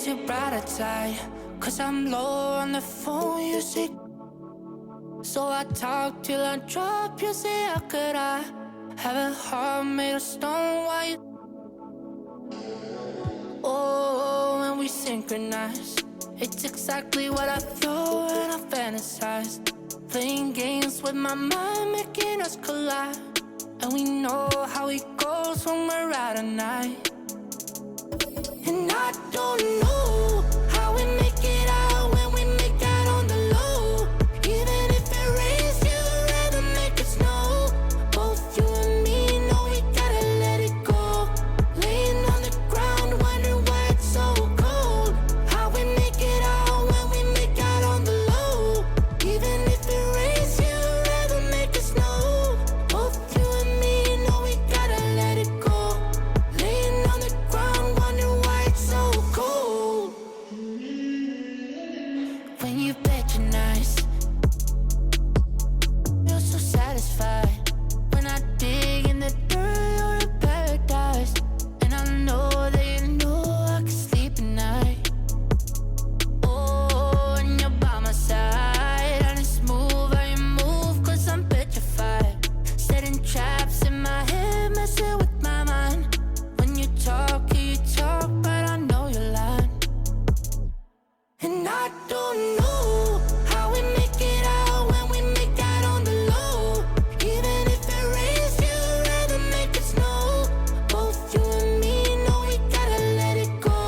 too bright outside, 'cause I'm low on the phone, you see. So I talk till I drop, you say, how could I have a heart made of stone? Why you? Oh, when we synchronize, it's exactly what I thought and I fantasized. Playing games with my mind, making us collide. And we know how it goes when we're out at night. And I don't know how we make it out when we make out on the low. Even if it rains, you'd rather make it snow. Both you and me know we gotta let it go. Laying on the ground, wondering why it's so cold. How we make it out when we make out on the low. Even if it rains, you'd rather make it snow. Both you and me know we gotta let it go. Laying on the ground, wondering why it's so cold. When you patronize, you're so satisfied. When I dig in the dirt, you're in paradise. And I know that you know I can sleep at night. Oh, and you're by my side. And it's smooth how you move, 'cause I'm petrified. Setting traps in my head, messing with my mind. When you talk, but I know you're lying. And I don't know how we make it out when we make out on the low. Even if it rains, you'd rather make it snow. Both you and me know we gotta let it go.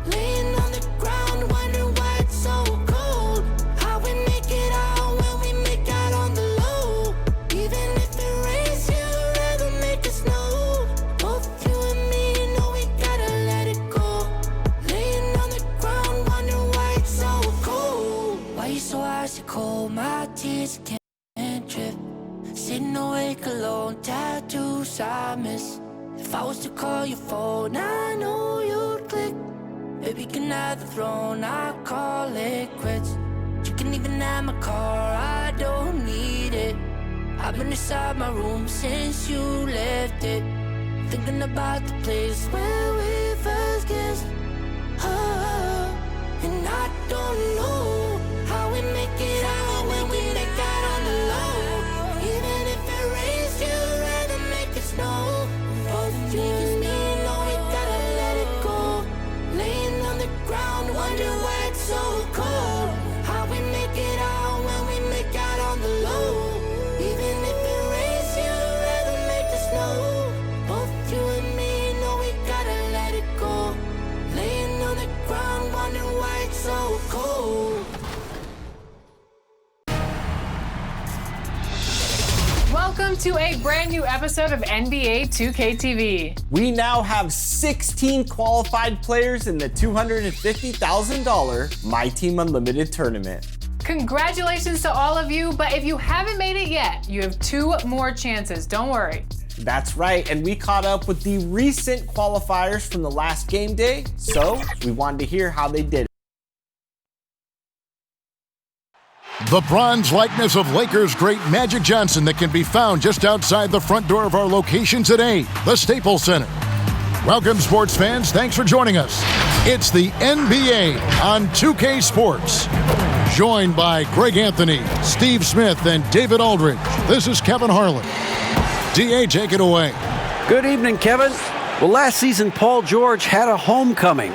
Laying on the ground, wondering why it's so cold. How we make it out when we make out on the low. Even if it rains, you'd rather make it snow. Both you and me know we gotta let it go. Laying on the ground, wondering why it's so cold. Why you so icy cold? My tears can't drip. Sitting awake alone, tattoos I miss. If I was to call your phone, I know you'd click. Baby, can I have the throne? I call it quits. You can even have my car, I don't need it. I've been inside my room since you left it, thinking about the place where we first kissed. Oh, and I don't know how we make it out when we make out on the low. Even if it rains, you'd rather make it snow. Both you and me know we gotta let it go. Laying on the ground, wondering why it's so cold. How we make it out when we make out on the low. Even if it rains, you'd rather make it snow. Both you and me know we gotta let it go. Laying on the ground, wondering why it's so cold. Welcome to a brand new episode of NBA 2K TV. We now have 16 qualified players in the $250,000 My Team Unlimited tournament. Congratulations to all of you, but if you haven't made it yet, you have 2 more chances, don't worry. That's right, and we caught up with the recent qualifiers from the last game day, so we wanted to hear how they did. The bronze likeness of Lakers great Magic Johnson that can be found just outside the front door of our location today, the Staples Center. Welcome, sports fans. Thanks for joining us. It's the NBA on 2K Sports. Joined by Greg Anthony, Steve Smith, and David Aldridge, this is Kevin Harlan. DA, take it away. Good evening, Kevin. Well, last season, Paul George had a homecoming.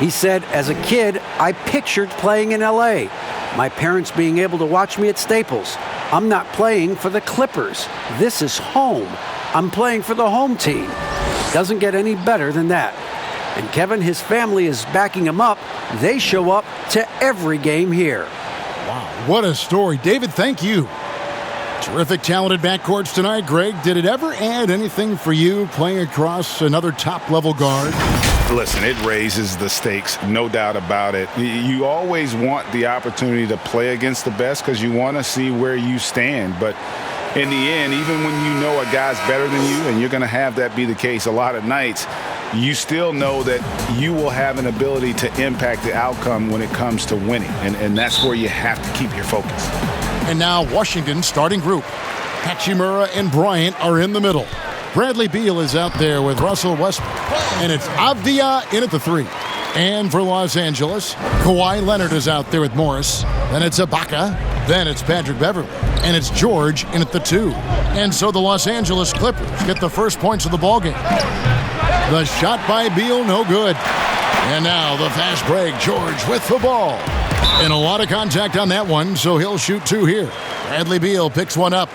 He said, as a kid, I pictured playing in LA. My parents being able to watch me at Staples. I'm not playing for the Clippers. This is home. I'm playing for the home team. Doesn't get any better than that. And Kevin, his family is backing him up. They show up to every game here. Wow, what a story. David, thank you. Terrific, talented backcourts tonight. Greg, did it ever add anything for you playing across another top-level guard? Listen, it raises the stakes, no doubt about it. You always want the opportunity to play against the best because you want to see where you stand. But in the end, even when you know a guy's better than you, and you're going to have that be the case a lot of nights, you still know that you will have an ability to impact the outcome when it comes to winning. And that's where you have to keep your focus. And now Washington's starting group. Hachimura and Bryant are in the middle. Bradley Beal is out there with Russell Westbrook. And it's Avdia in at the 3. And for Los Angeles, Kawhi Leonard is out there with Morris. Then it's Ibaka. Then it's Patrick Beverley. And it's George in at the 2. And so the Los Angeles Clippers get the first points of the ballgame. The shot by Beal, no good. And now the fast break, George with the ball. And a lot of contact on that one, so he'll shoot 2 here. Bradley Beal picks one up.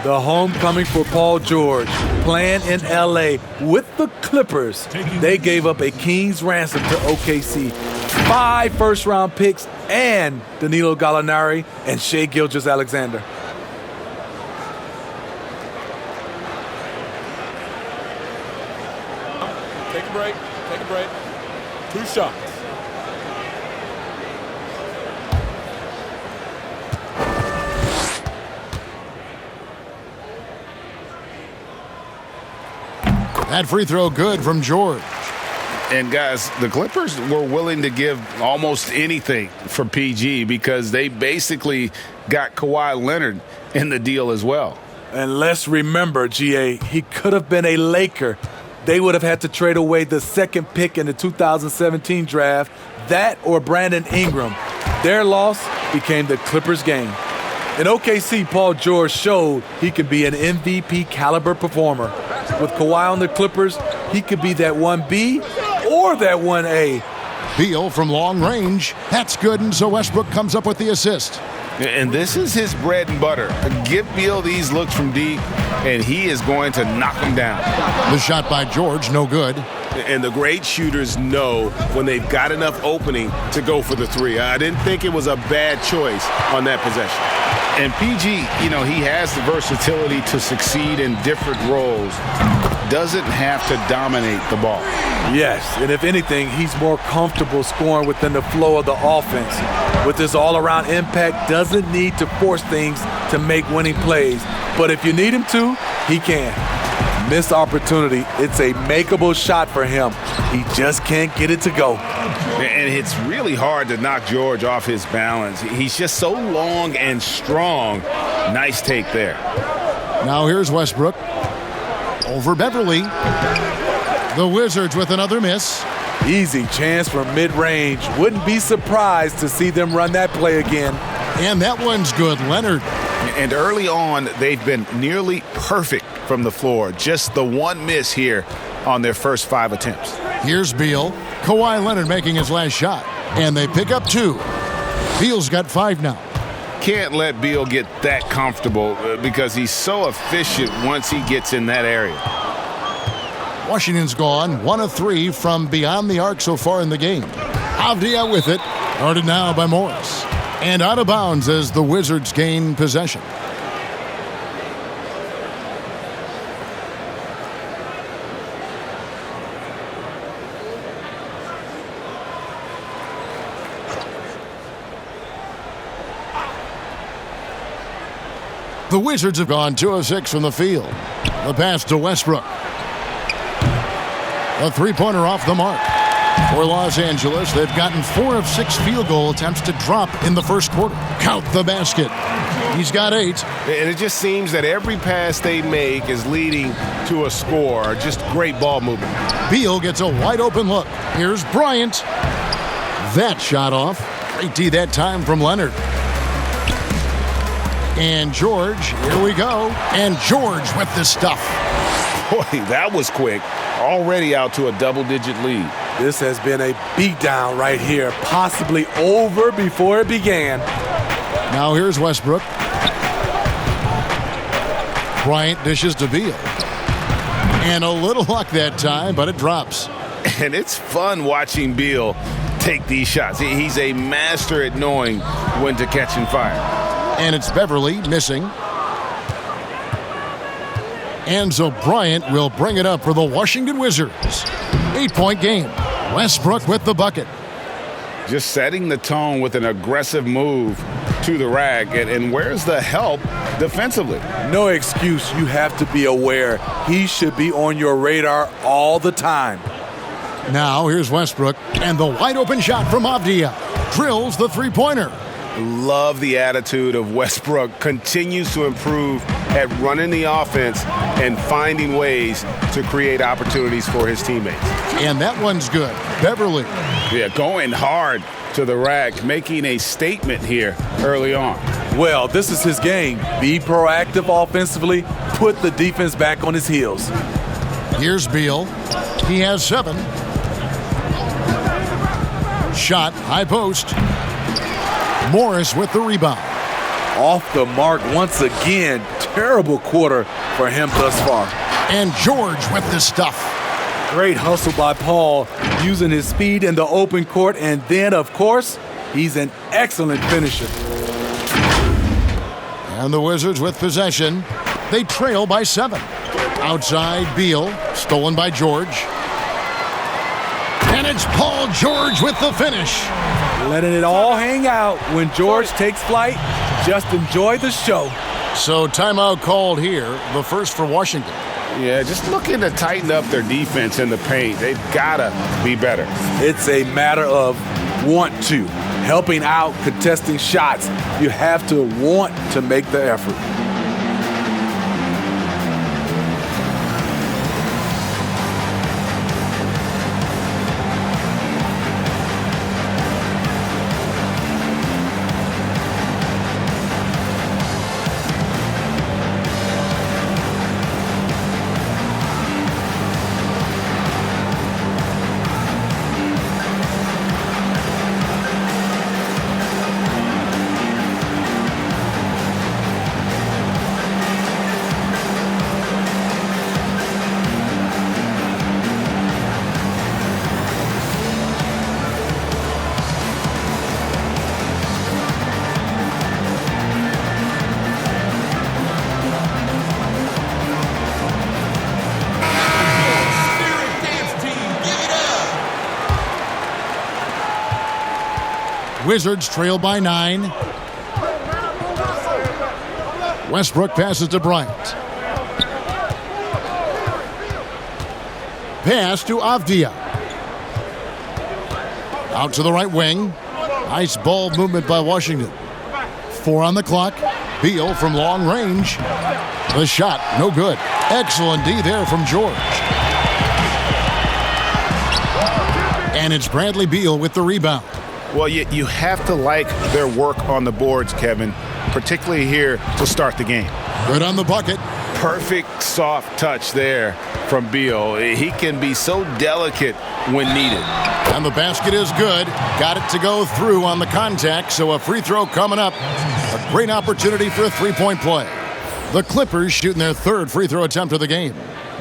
The homecoming for Paul George, playing in L.A. with the Clippers. They gave up a king's ransom to OKC, 5 first-round picks, and Danilo Gallinari and Shai Gilgeous-Alexander. Take a break. 2 shots. That free throw good from George. And guys, the Clippers were willing to give almost anything for PG because they basically got Kawhi Leonard in the deal as well. And let's remember, GA, he could have been a Laker. They would have had to trade away the 2nd pick in the 2017 draft, that or Brandon Ingram. Their loss became the Clippers' gain. In OKC, Paul George showed he could be an MVP caliber performer. With Kawhi on the Clippers, he could be that 1B or that 1A. Beal from long range. That's good, and so Westbrook comes up with the assist. And this is his bread and butter. Give Beal these looks from deep, and he is going to knock them down. The shot by George, no good. And the great shooters know when they've got enough opening to go for the 3. I didn't think it was a bad choice on that possession. And PG, he has the versatility to succeed in different roles. Doesn't have to dominate the ball. Yes, and if anything, he's more comfortable scoring within the flow of the offense. With his all-around impact, doesn't need to force things to make winning plays. But if you need him to, he can. Missed opportunity. It's a makeable shot for him. He just can't get it to go. And it's really hard to knock George off his balance. He's just so long and strong. Nice take there. Now here's Westbrook. Over Beverly. The Wizards with another miss. Easy chance from mid-range. Wouldn't be surprised to see them run that play again. And that one's good, Leonard. And early on, they've been nearly perfect from the floor. Just the one miss here on their first 5 attempts. Here's Beal. Kawhi Leonard making his last shot. And they pick up 2. Beal's got 5 now. Can't let Beal get that comfortable because he's so efficient once he gets in that area. Washington's gone 1 of 3 from beyond the arc so far in the game. Avdia with it. Guarded now by Morris. And out of bounds as the Wizards gain possession. The Wizards have gone 2 of 6 from the field. The pass to Westbrook. A 3-pointer off the mark. For Los Angeles, they've gotten 4 of 6 field goal attempts to drop in the first quarter. Count the basket. He's got 8. And it just seems that every pass they make is leading to a score. Just great ball movement. Beal gets a wide open look. Here's Bryant. That shot off. Great D that time from Leonard. And George, here we go. And George with the stuff. Boy, that was quick. Already out to a double-digit lead. This has been a beatdown right here, possibly over before it began. Now here's Westbrook. Bryant dishes to Beal. And a little luck that time, but it drops. And it's fun watching Beal take these shots. He's a master at knowing when to catch and fire. And it's Beverly missing. And so Bryant will bring it up for the Washington Wizards. 8-point game. Westbrook with the bucket. Just setting the tone with an aggressive move to the rack. And where's the help defensively? No excuse. You have to be aware. He should be on your radar all the time. Now here's Westbrook. And the wide open shot from Avdia. Drills the 3-pointer. Love the attitude of Westbrook. Continues to improve at running the offense and finding ways to create opportunities for his teammates. And that one's good. Beverly. Yeah, going hard to the rack, making a statement here early on. Well, this is his game. Be proactive offensively, put the defense back on his heels. Here's Beal. He has 7. Shot, high post. Morris with the rebound. Off the mark once again. Terrible quarter for him thus far. And George with the stuff. Great hustle by Paul, using his speed in the open court, and then, of course, he's an excellent finisher. And the Wizards with possession. They trail by 7. Outside, Beal, stolen by George. And it's Paul George with the finish. Letting it all hang out when George takes flight. Just enjoy the show. So timeout called here, the first for Washington. Yeah, just looking to tighten up their defense in the paint. They've got to be better. It's a matter of want to. Helping out, contesting shots. You have to want to make the effort. Wizards trail by 9. Westbrook passes to Bryant. Pass to Avdia. Out to the right wing. Nice ball movement by Washington. 4 on the clock. Beal from long range. The shot, no good. Excellent D there from George. And it's Bradley Beal with the rebound. Well, you have to like their work on the boards, Kevin, particularly here to start the game. Good on the bucket. Perfect soft touch there from Beal. He can be so delicate when needed. And the basket is good. Got it to go through on the contact, so a free throw coming up. A great opportunity for a three-point play. The Clippers shooting their 3rd free throw attempt of the game.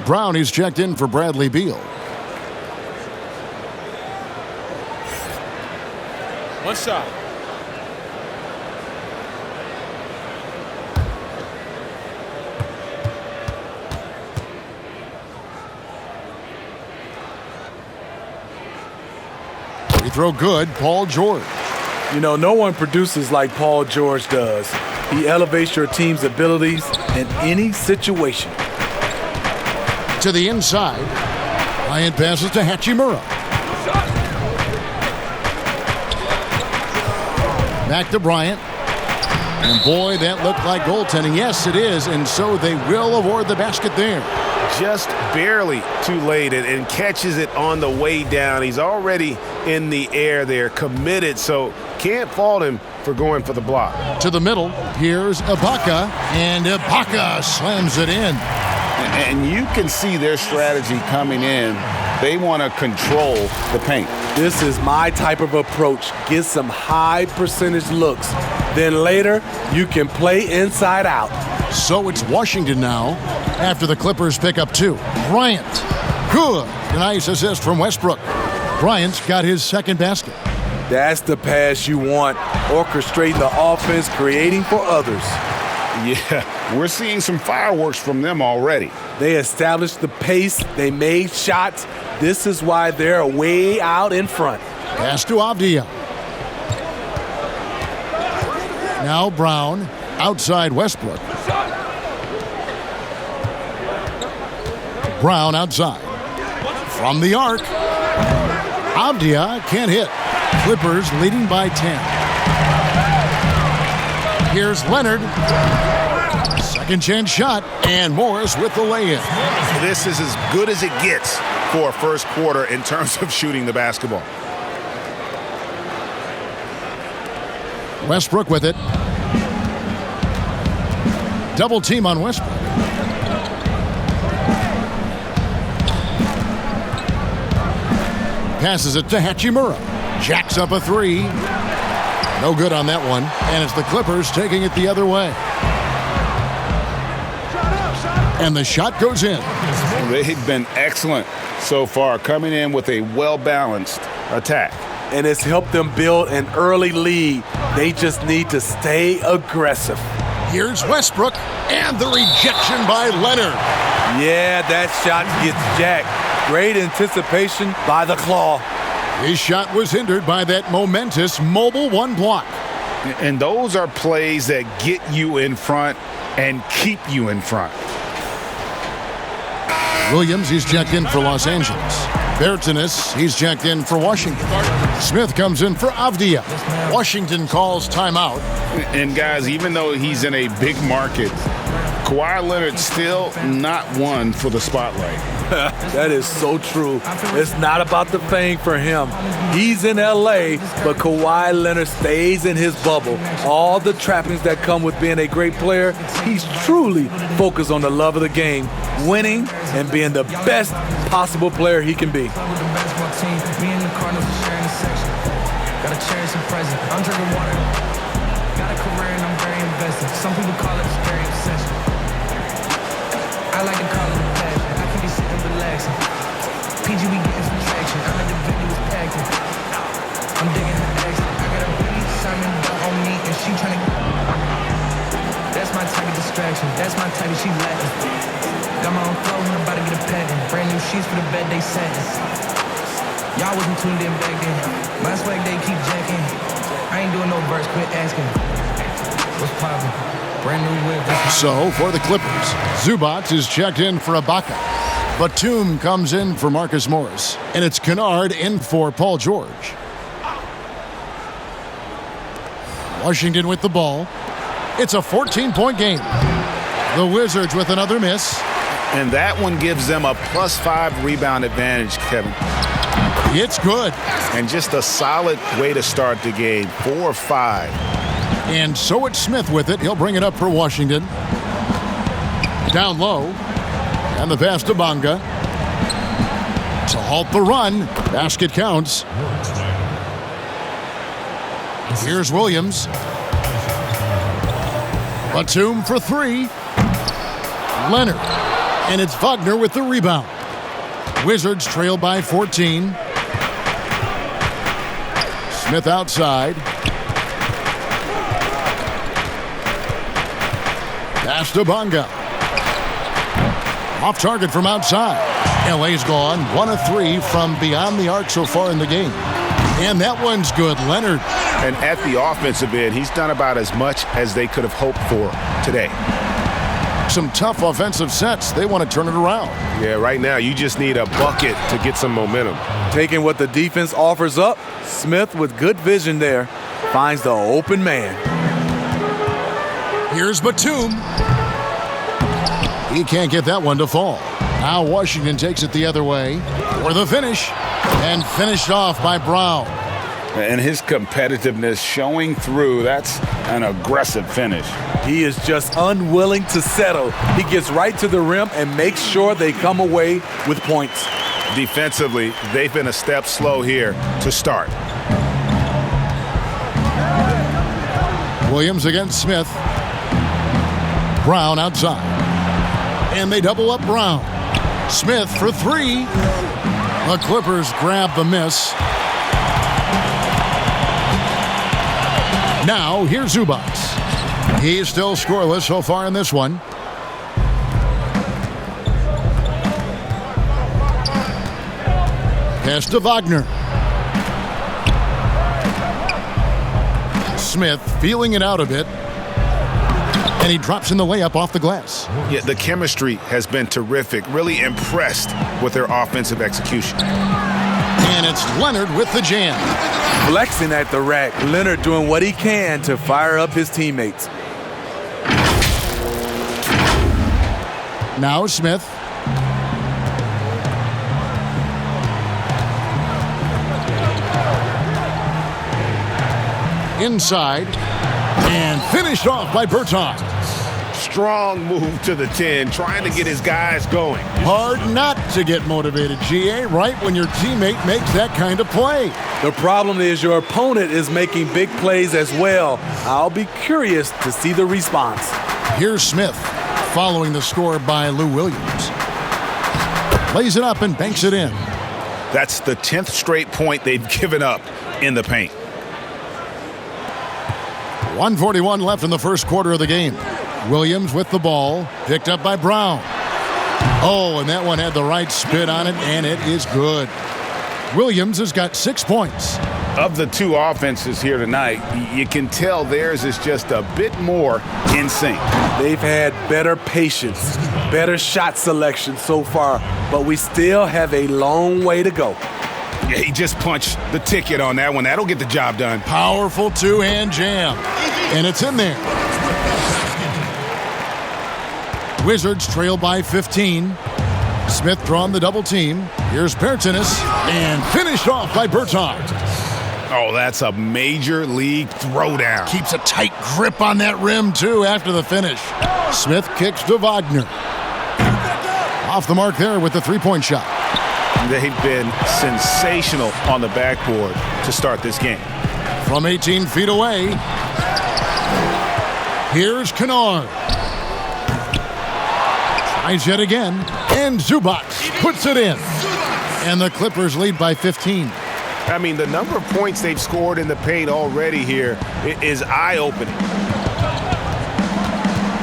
Brown is checked in for Bradley Beal. One shot. Free throw good, Paul George. You know, no one produces like Paul George does. He elevates your team's abilities in any situation. To the inside. Bryant passes to Hachimura. Back to Bryant. And boy, that looked like goaltending. Yes, it is. And so they will award the basket there. Just barely too late and catches it on the way down. He's already in the air there, committed, so can't fault him for going for the block. To the middle, here's Ibaka, and Ibaka slams it in. And you can see their strategy coming in. They want to control the paint. This is my type of approach. Get some high percentage looks. Then later, you can play inside out. So it's Washington now after the Clippers pick up 2. Bryant, good. A nice assist from Westbrook. Bryant's got his 2nd basket. That's the pass you want. Orchestrating the offense, creating for others. Yeah, we're seeing some fireworks from them already. They established the pace. They made shots. This is why they're way out in front. Pass to Avdia. Now Brown, outside Westbrook. Brown outside. From the arc. Avdia can't hit. Clippers leading by 10. Here's Leonard. Second chance shot, and Morris with the lay-in. This is as good as it gets for a first quarter in terms of shooting the basketball. Westbrook with it. Double team on Westbrook. Passes it to Hachimura. Jacks up a three. No good on that one. And it's the Clippers taking it the other way. And the shot goes in. They've been excellent so far, coming in with a well-balanced attack. And it's helped them build an early lead. They just need to stay aggressive. Here's Westbrook, and the rejection by Leonard. Yeah, that shot gets jacked. Great anticipation by the claw. His shot was hindered by that momentous mobile one block. And those are plays that get you in front and keep you in front. Williams, he's checked in for Los Angeles. Bertanis, he's checked in for Washington. Smith comes in for Avdia. Washington calls timeout. And guys, even though he's in a big market, Kawhi Leonard's still not one for the spotlight. That is so true. It's not about the fame for him. He's in L.A., but Kawhi Leonard stays in his bubble. All the trappings that come with being a great player, he's truly focused on the love of the game, winning and being the best possible player he can be. Gotta cherish the present. I'm drinking water. Got a career and I'm very invested. Some people call it a scary obsession. I like to call it a passion. I can be sitting relaxing. PG be getting some traction. I'm at the venue was packed in. I'm digging her accent. I got a baby Simon on me and she tryna. That's my type of distraction. That's my type of she Latin. Got my own flow and I'm about to get a patent. Brand new sheets for the bed they satin. Y'all wasn't tuned in back then. My swag they keep jacking. I ain't doing no verse, quit asking. What's poppin'? Brand new whip. So for the Clippers, Zubac is checked in for Ibaka. Batum comes in for Marcus Morris. And it's Kennard in for Paul George. Washington with the ball. It's a 14-point game. The Wizards with another miss. And that one gives them a +5 rebound advantage, Kevin. It's good. And just a solid way to start the game. 4 or 5. And so it's Smith with it. He'll bring it up for Washington. Down low. And the pass to Bonga. To halt the run. Basket counts. Here's Williams. Batum for three. Leonard. And it's Wagner with the rebound. Wizards trail by 14. Smith outside. Pass to Bonga. Off target from outside. LA's gone 1 of 3 from beyond the arc so far in the game. And that one's good. Leonard. And at the offensive end, he's done about as much as they could have hoped for today. Some tough offensive sets. They want to turn it around. Yeah, right now you just need a bucket to get some momentum. Taking what the defense offers up, Smith with good vision there finds the open man. Here's Batum. He can't get that one to fall. Now Washington takes it the other way for the finish. And finished off by Brown. And his competitiveness showing through. That's an aggressive finish. He is just unwilling to settle. He gets right to the rim and makes sure they come away with points. Defensively, they've been a step slow here to start. Williams against Smith. Brown outside. And they double up Brown. Smith for three. The Clippers grab the miss. Now, here's Zubac. He's still scoreless so far in this one. Pass to Wagner. Smith feeling it out a bit. And he drops in the layup off the glass. Yeah, the chemistry has been terrific. Really impressed with their offensive execution. And it's Leonard with the jam. Flexing at the rack. Leonard doing what he can to fire up his teammates. Now Smith. Inside. And finished off by Bertans. Strong move to the 10, trying to get his guys going. Hard not to get motivated, GA, right when your teammate makes that kind of play. The problem is your opponent is making big plays as well. I'll be curious to see the response. Here's Smith, following the score by Lou Williams. Plays it up and banks it in. That's the 10th straight point they've given up in the paint. 1:41 left in the first quarter of the game. Williams with the ball, picked up by Brown. Oh, and that one had the right spin on it, and it is good. Williams has got 6 points. Of the two offenses here tonight, you can tell theirs is just a bit more in sync. They've had better patience, better shot selection so far, but we still have a long way to go. Yeah, he just punched the ticket on that one. That'll get the job done. Powerful two-hand jam, and it's in there. Wizards trail by 15. Smith drawn the double team. Here's Bertans, and finished off by Bertans. Oh, that's a major league throwdown. Keeps a tight grip on that rim, too, after the finish. Smith kicks to Wagner. Off the mark there with the three-point shot. They've been sensational on the backboard to start this game. From 18 feet away, here's Kennard. Tries yet again, and Zubac puts it in. And the Clippers lead by 15. I mean, the number of points they've scored in the paint already here is eye-opening.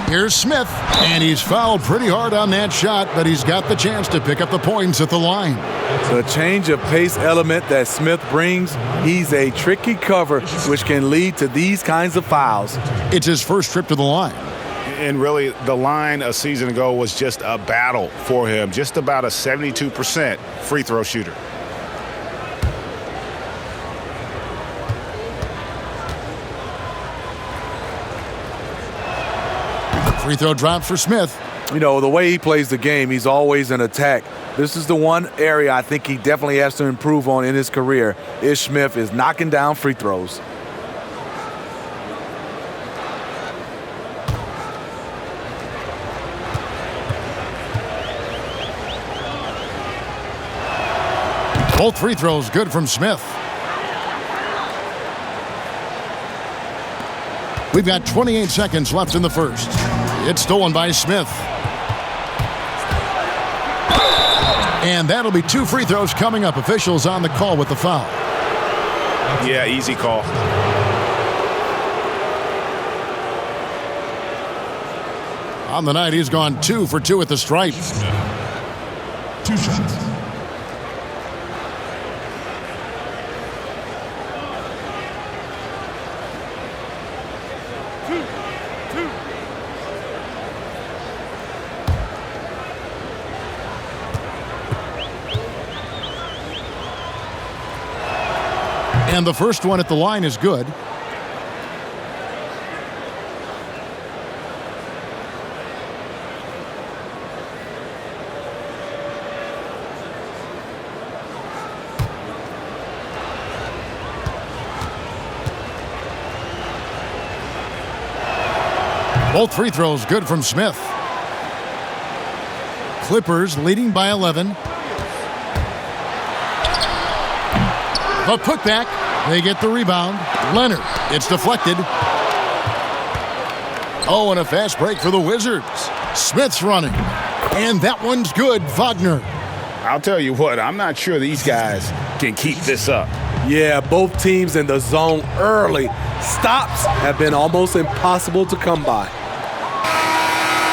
Here's Smith, and he's fouled pretty hard on that shot, but he's got the chance to pick up the points at the line. The change of pace element that Smith brings, he's a tricky cover, which can lead to these kinds of fouls. It's his first trip to the line. And really, the line a season ago was just a battle for him, just about a 72% free throw shooter. Free throw drop for Smith. You know, the way he plays the game, he's always in attack. This is the one area I think he definitely has to improve on in his career. Ish Smith is knocking down free throws. Both free throws good from Smith. We've got 28 seconds left in the first. It's stolen by Smith. And that'll be two free throws coming up. Officials on the call with the foul. Yeah, easy call. On the night, he's gone 2 for 2 at the stripe. 2 shots. And the first one at the line is good. Both free throws good from Smith. Clippers leading by 11. The putback. They get the rebound. Leonard. It's deflected. Oh, and a fast break for the Wizards. Smith's running. And that one's good. Wagner. I'll tell you what, I'm not sure these guys can keep this up. Yeah, both teams in the zone early. Stops have been almost impossible to come by.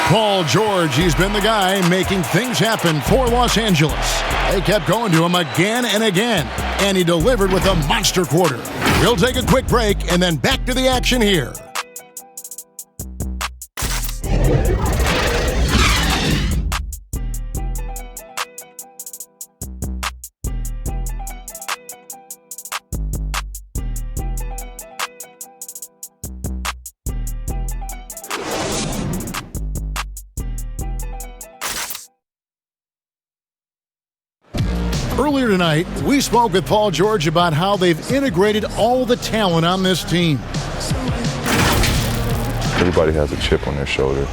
Paul George, he's been the guy making things happen for Los Angeles. They kept going to him again and again, and he delivered with a monster quarter. We'll take a quick break and then back to the action here. Earlier tonight, we spoke with Paul George about how they've integrated all the talent on this team. Everybody has a chip on their shoulder.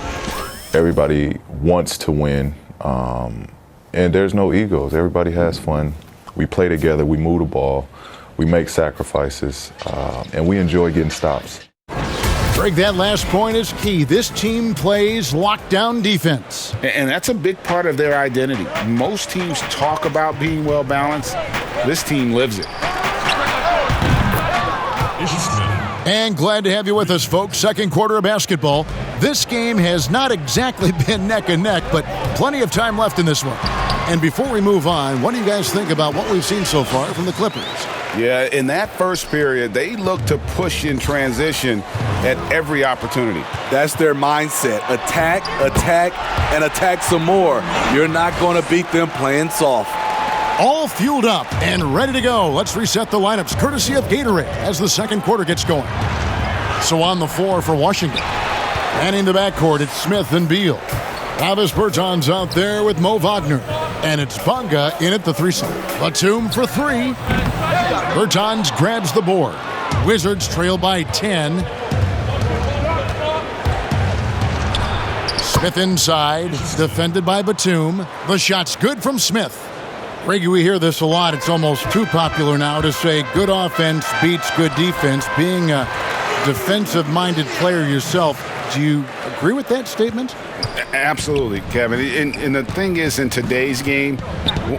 Everybody wants to win, and there's no egos. Everybody has fun. We play together, we move the ball, we make sacrifices, and we enjoy getting stops. Greg, that last point is key. This team plays lockdown defense. And that's a big part of their identity. Most teams talk about being well-balanced. This team lives it. And glad to have you with us, folks. Second quarter of basketball. This game has not exactly been neck and neck, but plenty of time left in this one. And before we move on, what do you guys think about what we've seen so far from the Clippers? Yeah, in that first period, they looked to push in transition at every opportunity. That's their mindset. Attack, attack, and attack some more. You're not going to beat them playing soft. All fueled up and ready to go. Let's reset the lineups courtesy of Gatorade as the second quarter gets going. So on the floor for Washington. And in the backcourt, it's Smith and Beal. Travis Bertans out there with Mo Wagner. And it's Bonga in at the threesome. Batum for three. Bertans grabs the board. Wizards trail by 10. Smith inside, defended by Batum. The shot's good from Smith. Reggie, we hear this a lot. It's almost too popular now to say good offense beats good defense. Being a defensive-minded player yourself, do you agree with that statement? Absolutely, Kevin. And the thing is, in today's game,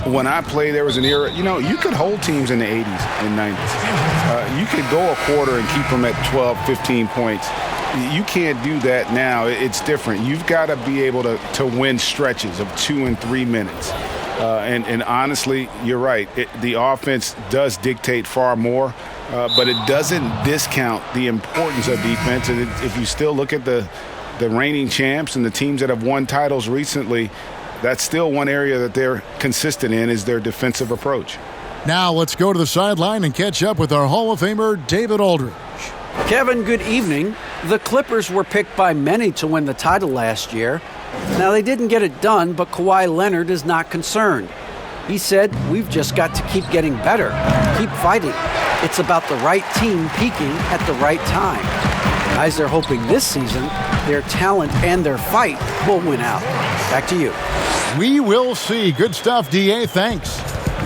when I play, there was an era, you could hold teams in the 80s and 90s. You could go a quarter and keep them at 12, 15 points. You can't do that now. It's different. You've got to be able to win stretches of 2 and 3 minutes. And honestly, you're right. The offense does dictate far more, but it doesn't discount the importance of defense. And if you still look at the reigning champs and the teams that have won titles recently, that's still one area that they're consistent in is their defensive approach. Now let's go to the sideline and catch up with our Hall of Famer, David Aldridge. Kevin, good evening. The Clippers were picked by many to win the title last year. Now, they didn't get it done, but Kawhi Leonard is not concerned. He said, "We've just got to keep getting better, keep fighting. It's about the right team peaking at the right time." Guys are hoping this season their talent and their fight will win out. Back to you. We will see. Good stuff, D.A. Thanks.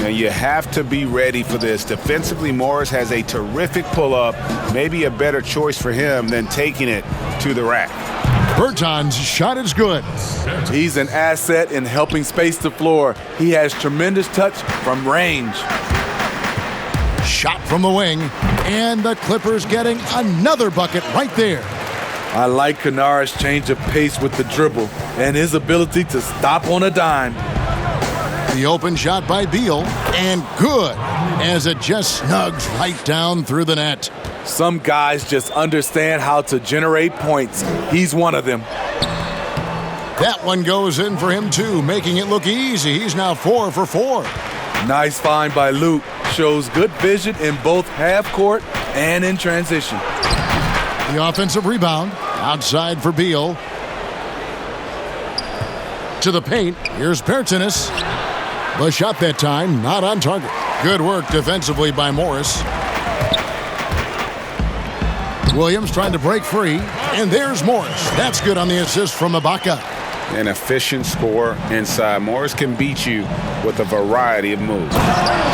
You have to be ready for this. Defensively, Morris has a terrific pull-up, maybe a better choice for him than taking it to the rack. Bertans' shot is good. He's an asset in helping space the floor. He has tremendous touch from range. Shot from the wing, and the Clippers getting another bucket right there. I like Kanara's change of pace with the dribble and his ability to stop on a dime. The open shot by Beal, and good, as it just snugs right down through the net. Some guys just understand how to generate points. He's one of them. That one goes in for him, too, making it look easy. He's now 4 for 4. Nice find by Luke. Shows good vision in both half court and in transition. The offensive rebound, outside for Beal. To the paint, here's Bertans. The shot that time, not on target. Good work defensively by Morris. Williams trying to break free, and there's Morris. That's good on the assist from Ibaka. An efficient scorer inside. Morris can beat you with a variety of moves.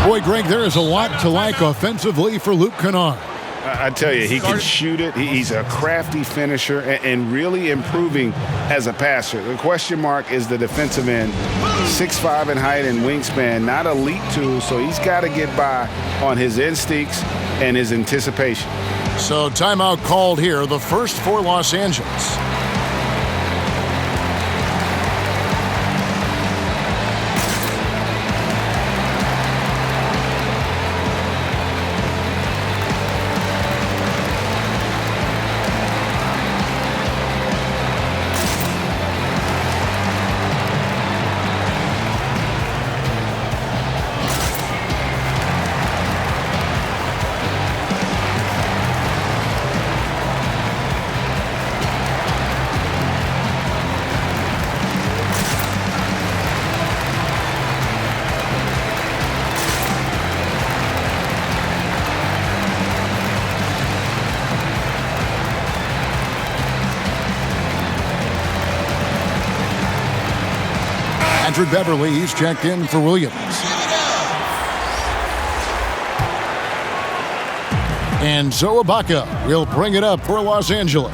Boy, Greg, there is a lot to like offensively for Luke Kennard. I tell you, he can shoot it. He's a crafty finisher and really improving as a passer. The question mark is the defensive end. 6'5" in height and wingspan, not elite tool, so he's got to get by on his instincts and his anticipation. So timeout called here, the first for Los Angeles. Patrick Beverly, he's checked in for Williams. And Zoe Ibaka will bring it up for Los Angeles.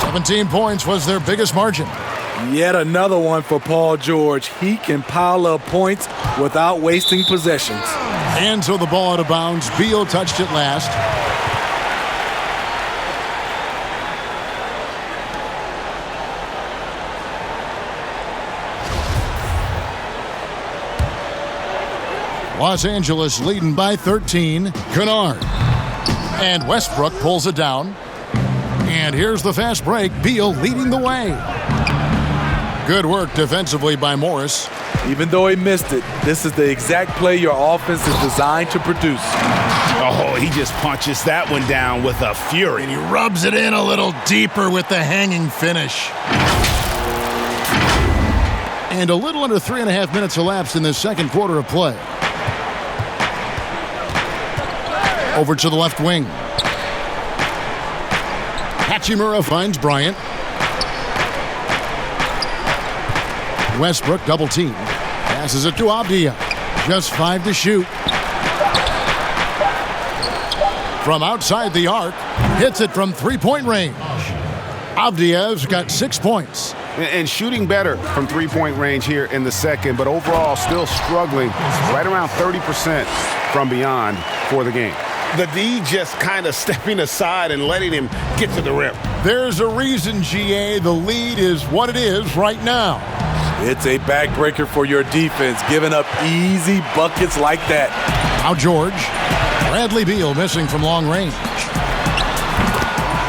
17 points was their biggest margin. Yet another one for Paul George. He can pile up points without wasting possessions. And so the ball out of bounds. Beal touched it last. Los Angeles leading by 13. Kennard. And Westbrook pulls it down. And here's the fast break. Beal leading the way. Good work defensively by Morris. Even though he missed it, this is the exact play your offense is designed to produce. Oh, he just punches that one down with a fury. And he rubs it in a little deeper with the hanging finish. And a little under 3.5 minutes elapsed in the second quarter of play. Over to the left wing. Hachimura finds Bryant. Westbrook double team. Passes it to Avdia. Just 5 to shoot. From outside the arc. Hits it from 3-point range. Avdia's got 6 points. And shooting better from 3-point range here in the second, but overall still struggling right around 30% from beyond for the game. The D just kind of stepping aside and letting him get to the rim. There's a reason, GA, the lead is what it is right now. It's a backbreaker for your defense, giving up easy buckets like that. Now George. Bradley Beal missing from long range.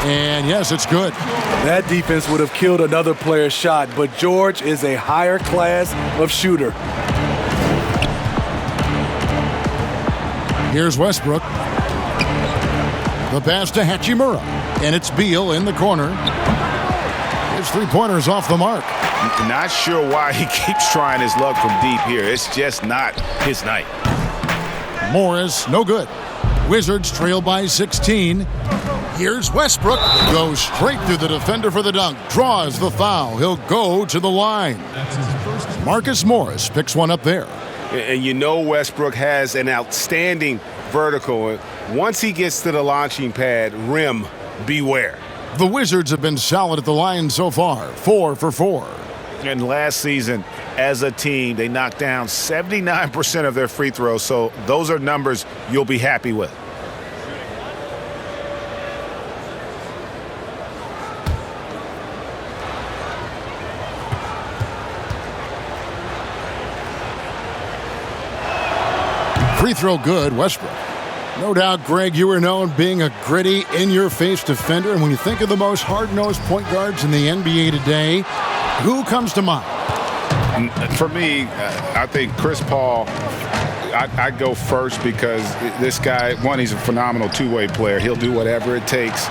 And yes, it's good. That defense would have killed another player's shot, but George is a higher class of shooter. Here's Westbrook. The pass to Hachimura. And it's Beal in the corner. His three-pointer's off the mark. Not sure why he keeps trying his luck from deep here. It's just not his night. Morris, no good. Wizards trail by 16. Here's Westbrook. Goes straight through the defender for the dunk. Draws the foul. He'll go to the line. Marcus Morris picks one up there. And you know Westbrook has an outstanding vertical. Once he gets to the launching pad, rim, beware. The Wizards have been solid at the line so far. 4 for 4. And last season, as a team, they knocked down 79% of their free throws. So those are numbers you'll be happy with. Free throw good, Westbrook. No doubt, Greg, you were known being a gritty, in-your-face defender. And when you think of the most hard-nosed point guards in the NBA today, who comes to mind? For me, I think Chris Paul, I'd go first because this guy, one, he's a phenomenal two-way player. He'll do whatever it takes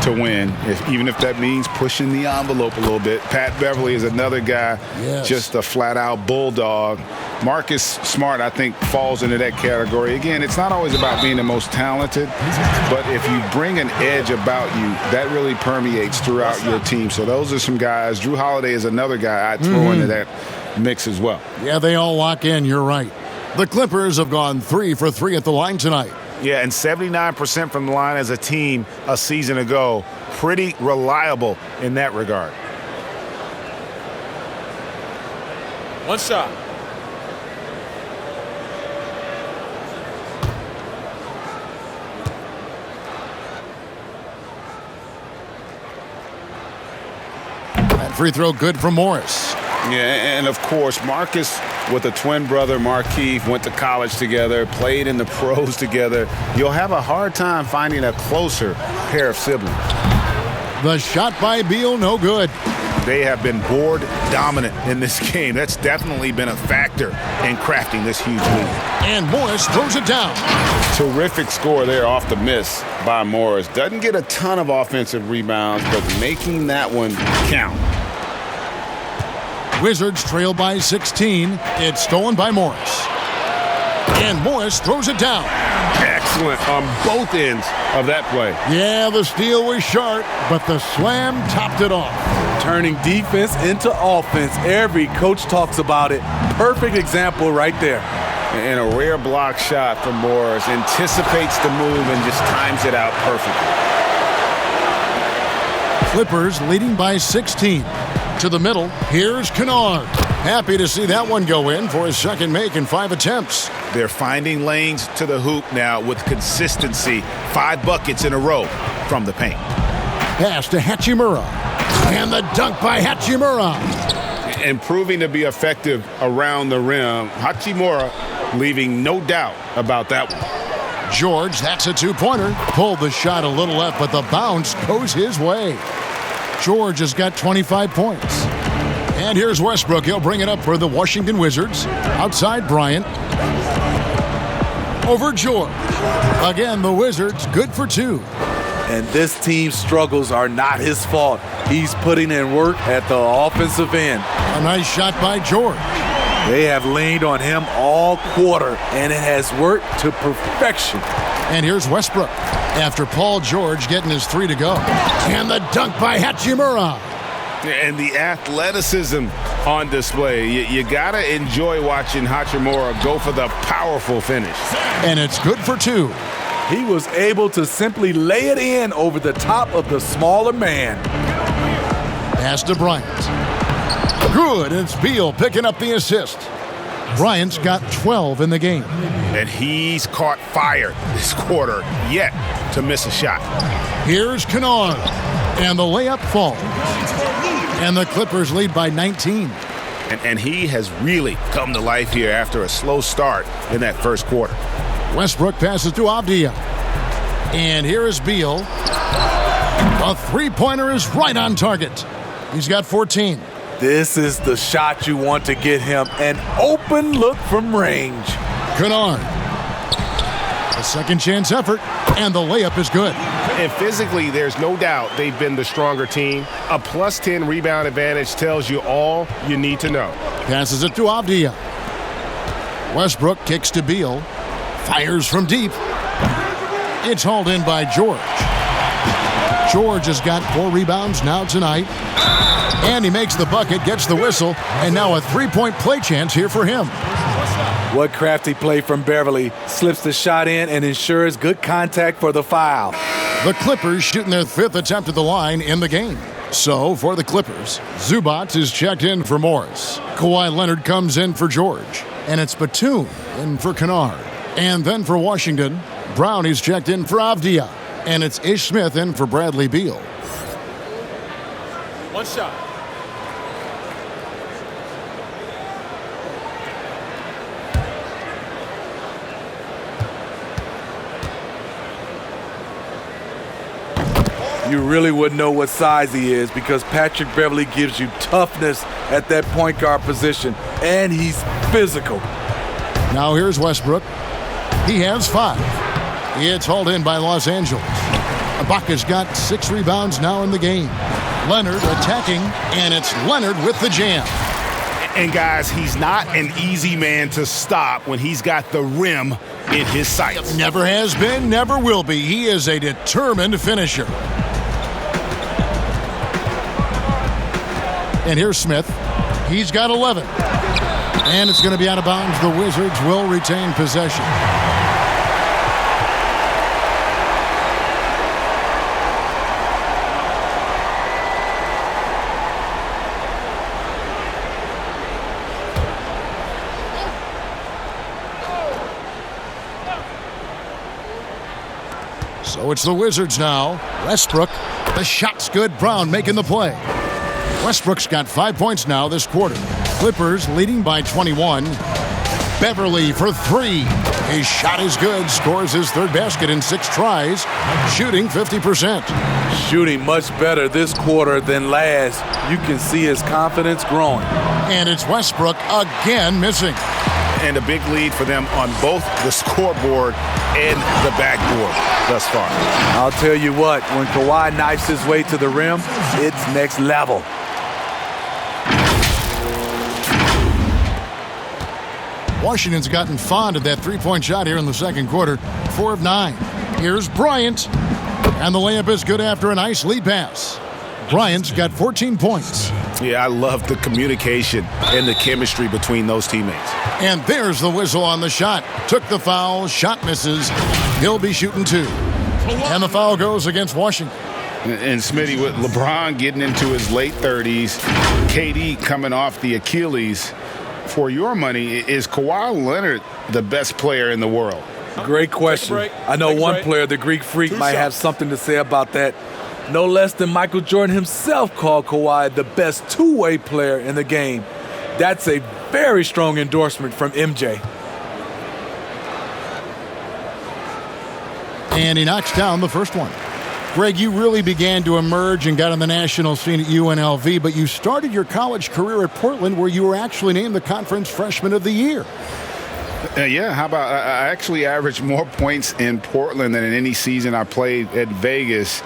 to win, even if that means pushing the envelope a little bit. Pat Beverly is another guy, just a flat-out bulldog. Marcus Smart, I think, falls into that category. Again, it's not always about being the most talented, but if you bring an edge about you, that really permeates throughout your team. So those are some guys. Drew Holiday is another guy I'd throw into that mix as well. Yeah, they all lock in. You're right. The Clippers have gone 3 for 3 at the line tonight. Yeah, and 79% from the line as a team a season ago. Pretty reliable in that regard. One shot. That free throw good from Morris. Yeah, and of course, Marcus with a twin brother, Markieff, went to college together, played in the pros together. You'll have a hard time finding a closer pair of siblings. The shot by Beal, no good. They have been board dominant in this game. That's definitely been a factor in crafting this huge lead. And Morris throws it down. Terrific score there off the miss by Morris. Doesn't get a ton of offensive rebounds, but making that one count. Wizards trail by 16. It's stolen by Morris. And Morris throws it down. Excellent on both ends of that play. Yeah, the steal was sharp, but the slam topped it off. turning defense into offense. Every coach talks about it. Perfect example right there. And a rare block shot from Morris. Anticipates the move and just times it out perfectly. Clippers leading by 16. To the middle, here's Kennard. Happy to see that one go in for his second make in 5 attempts. They're finding lanes to the hoop now with consistency. 5 buckets in a row from the paint. Pass to Hachimura. And the dunk by Hachimura. And proving to be effective around the rim. Hachimura leaving no doubt about that one. George, that's a 2-pointer. Pulled the shot a little left, but the bounce goes his way. George has got 25 points. And here's Westbrook. He'll bring it up for the Washington Wizards. Outside Bryant. Over George. Again, the Wizards good for 2. And this team's struggles are not his fault. He's putting in work at the offensive end. A nice shot by George. They have leaned on him all quarter, and it has worked to perfection. And here's Westbrook after Paul George getting his 3 to go. And the dunk by Hachimura. And the athleticism on display. You got to enjoy watching Hachimura go for the powerful finish. And it's good for 2. He was able to simply lay it in over the top of the smaller man. Pass to Bryant. Good. It's Beal picking up the assist. Bryant's got 12 in the game. And he's caught fire this quarter yet to miss a shot. Here's Kennard. And the layup falls. And the Clippers lead by 19. And he has really come to life here after a slow start in that first quarter. Westbrook passes to Avdia. And here is Beal. A 3-pointer is right on target. He's got 14. This is the shot you want to get him. An open look from range. Kennard. A second chance effort. And the layup is good. And physically, there's no doubt they've been the stronger team. A plus 10 rebound advantage tells you all you need to know. Passes it to Avdia. Westbrook kicks to Beal. Fires from deep. It's hauled in by George. George has got 4 rebounds now tonight. And he makes the bucket, gets the whistle, and now a 3-point play chance here for him. What crafty play from Beverly. Slips the shot in and ensures good contact for the foul. The Clippers shooting their 5th attempt at the line in the game. So, for the Clippers, Zubac is checked in for Morris. Kawhi Leonard comes in for George. And it's Batum in for Kennard. And then for Washington, Brown is checked in for Avdia. And it's Ish Smith in for Bradley Beal. 1 shot. You really wouldn't know what size he is because Patrick Beverly gives you toughness at that point guard position, and he's physical. Now here's Westbrook. He has 5. It's hauled in by Los Angeles. Ibaka's got 6 rebounds now in the game. Leonard attacking, and it's Leonard with the jam. And guys, he's not an easy man to stop when he's got the rim in his sights. Never has been, never will be. He is a determined finisher. And here's Smith. He's got 11. And it's going to be out of bounds. The Wizards will retain possession. So it's the Wizards now. Westbrook. The shot's good. Brown making the play. Westbrook's got 5 points now this quarter. Clippers leading by 21. Beverly for 3. His shot is good. Scores his 3rd basket in 6 tries. Shooting 50%. Shooting much better this quarter than last. You can see his confidence growing. And it's Westbrook again missing. And a big lead for them on both the scoreboard and the backboard thus far. I'll tell you what, when Kawhi knifes his way to the rim, it's next level. Washington's gotten fond of that 3-point shot here in the second quarter. 4 of 9. Here's Bryant. And the layup is good after a nice lead pass. Bryant's got 14 points. Yeah, I love the communication and the chemistry between those teammates. And there's the whistle on the shot. Took the foul, shot misses. He'll be shooting 2. And the foul goes against Washington. And Smitty, with LeBron getting into his late 30s, KD coming off the Achilles, for your money, is Kawhi Leonard the best player in the world? Great question. I know one player, the Greek Freak, might have something to say about that. No less than Michael Jordan himself called Kawhi the best two-way player in the game. That's a very strong endorsement from MJ. And he knocks down the first one. Greg, you really began to emerge and got on the national scene at UNLV, but you started your college career at Portland, where you were actually named the Conference Freshman of the Year. Yeah, how about I actually averaged more points in Portland than in any season I played at Vegas.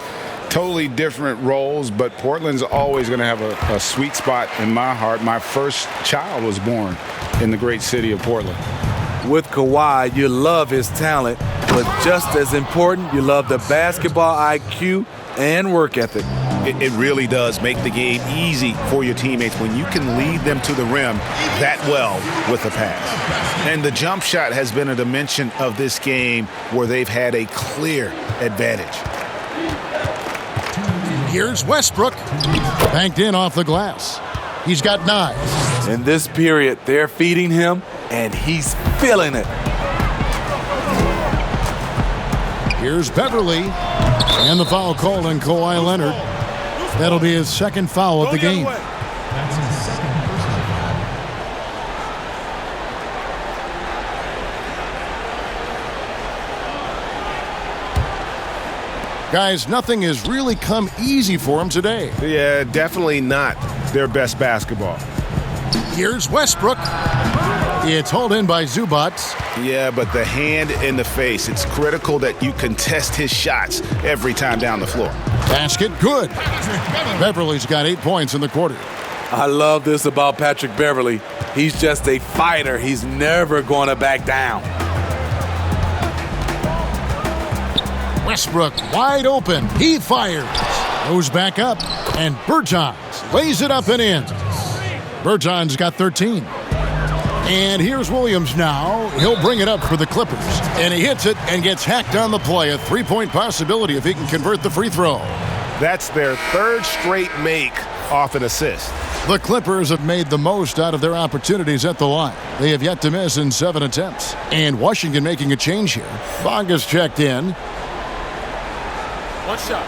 Totally different roles, but Portland's always going to have a sweet spot in my heart. My first child was born in the great city of Portland. With Kawhi, you love his talent, but just as important, you love the basketball IQ and work ethic. It really does make the game easy for your teammates when you can lead them to the rim that well with a pass. And the jump shot has been a dimension of this game where they've had a clear advantage. Here's Westbrook. Banked in off the glass. He's got 9. In this period, they're feeding him, and he's feeling it. Here's Beverly. And the foul called on Kawhi Leonard. That'll be his second foul of the game. Guys, nothing has really come easy for him today. Yeah, definitely not their best basketball. Here's Westbrook. It's hauled in by Zubac. Yeah, but the hand in the face, it's critical that you contest his shots every time down the floor. Basket, good. Beverly's got 8 points in the quarter. I love this about Patrick Beverly. He's just a fighter. He's never going to back down. Westbrook wide open. He fires. Goes back up. And Bertans lays it up and in. Bertans got 13. And here's Williams now. He'll bring it up for the Clippers. And he hits it and gets hacked on the play. A 3-point possibility if he can convert the free throw. That's their third straight make off an assist. The Clippers have made the most out of their opportunities at the line. They have yet to miss in 7 attempts. And Washington making a change here. Bonga's checked in. One shot.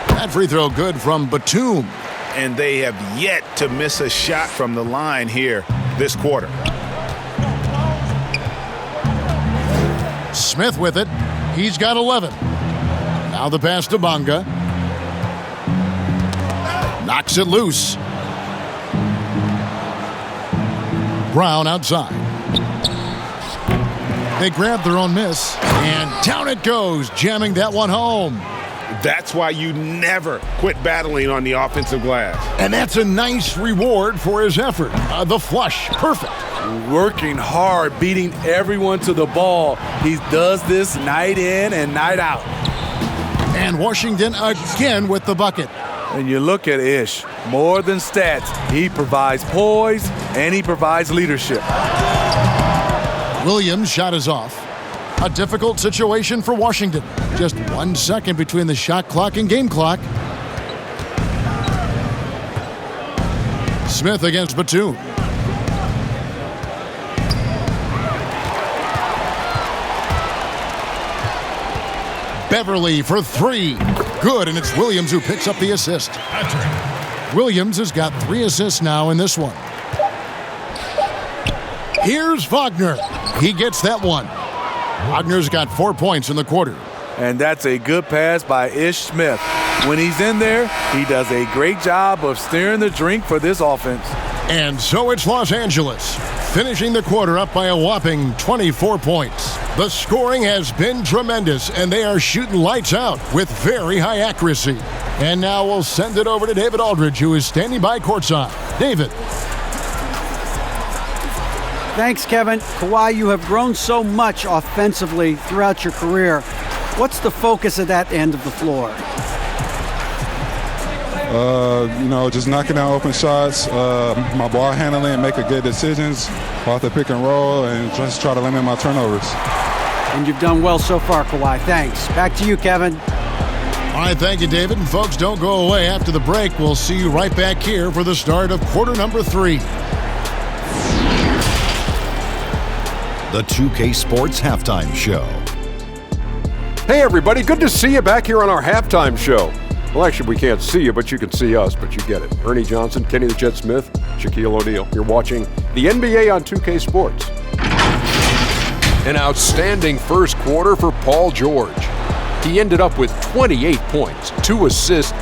That free throw good from Batum. And they have yet to miss a shot from the line here this quarter. Smith with it. He's got 11. Now the pass to Bonga. Knocks it loose. Brown outside. They grab their own miss, and down it goes, jamming that one home. That's why you never quit battling on the offensive glass. And that's a nice reward for his effort. The flush, perfect. Working hard, beating everyone to the ball. He does this night in and night out. And Washington again with the bucket. And you look at Ish, more than stats, he provides poise and he provides leadership. Williams' shot is off. A difficult situation for Washington. Just 1 second between the shot clock and game clock. Smith against Batum. Beverly for 3. Good, and it's Williams who picks up the assist. Williams has got 3 assists now in this one. Here's Wagner. He gets that one. Wagner's got 4 points in the quarter. And that's a good pass by Ish Smith. When he's in there, he does a great job of steering the drink for this offense. And so it's Los Angeles, finishing the quarter up by a whopping 24 points. The scoring has been tremendous, and they are shooting lights out with very high accuracy. And now we'll send it over to David Aldridge, who is standing by courtside. David. Thanks, Kevin. Kawhi, you have grown so much offensively throughout your career. What's the focus of that end of the floor? Just knocking down open shots, my ball handling, making good decisions off the pick and roll, and just try to limit my turnovers. And you've done well so far, Kawhi. Thanks. Back to you, Kevin. All right, thank you, David. And folks, don't go away. After the break, we'll see you right back here for the start of quarter number 3. The 2K Sports Halftime Show. Hey, everybody. Good to see you back here on our halftime show. Well, actually, we can't see you, but you can see us, but you get it. Ernie Johnson, Kenny the Jet Smith, Shaquille O'Neal. You're watching the NBA on 2K Sports. An outstanding first quarter for Paul George. He ended up with 28 points, 2 assists,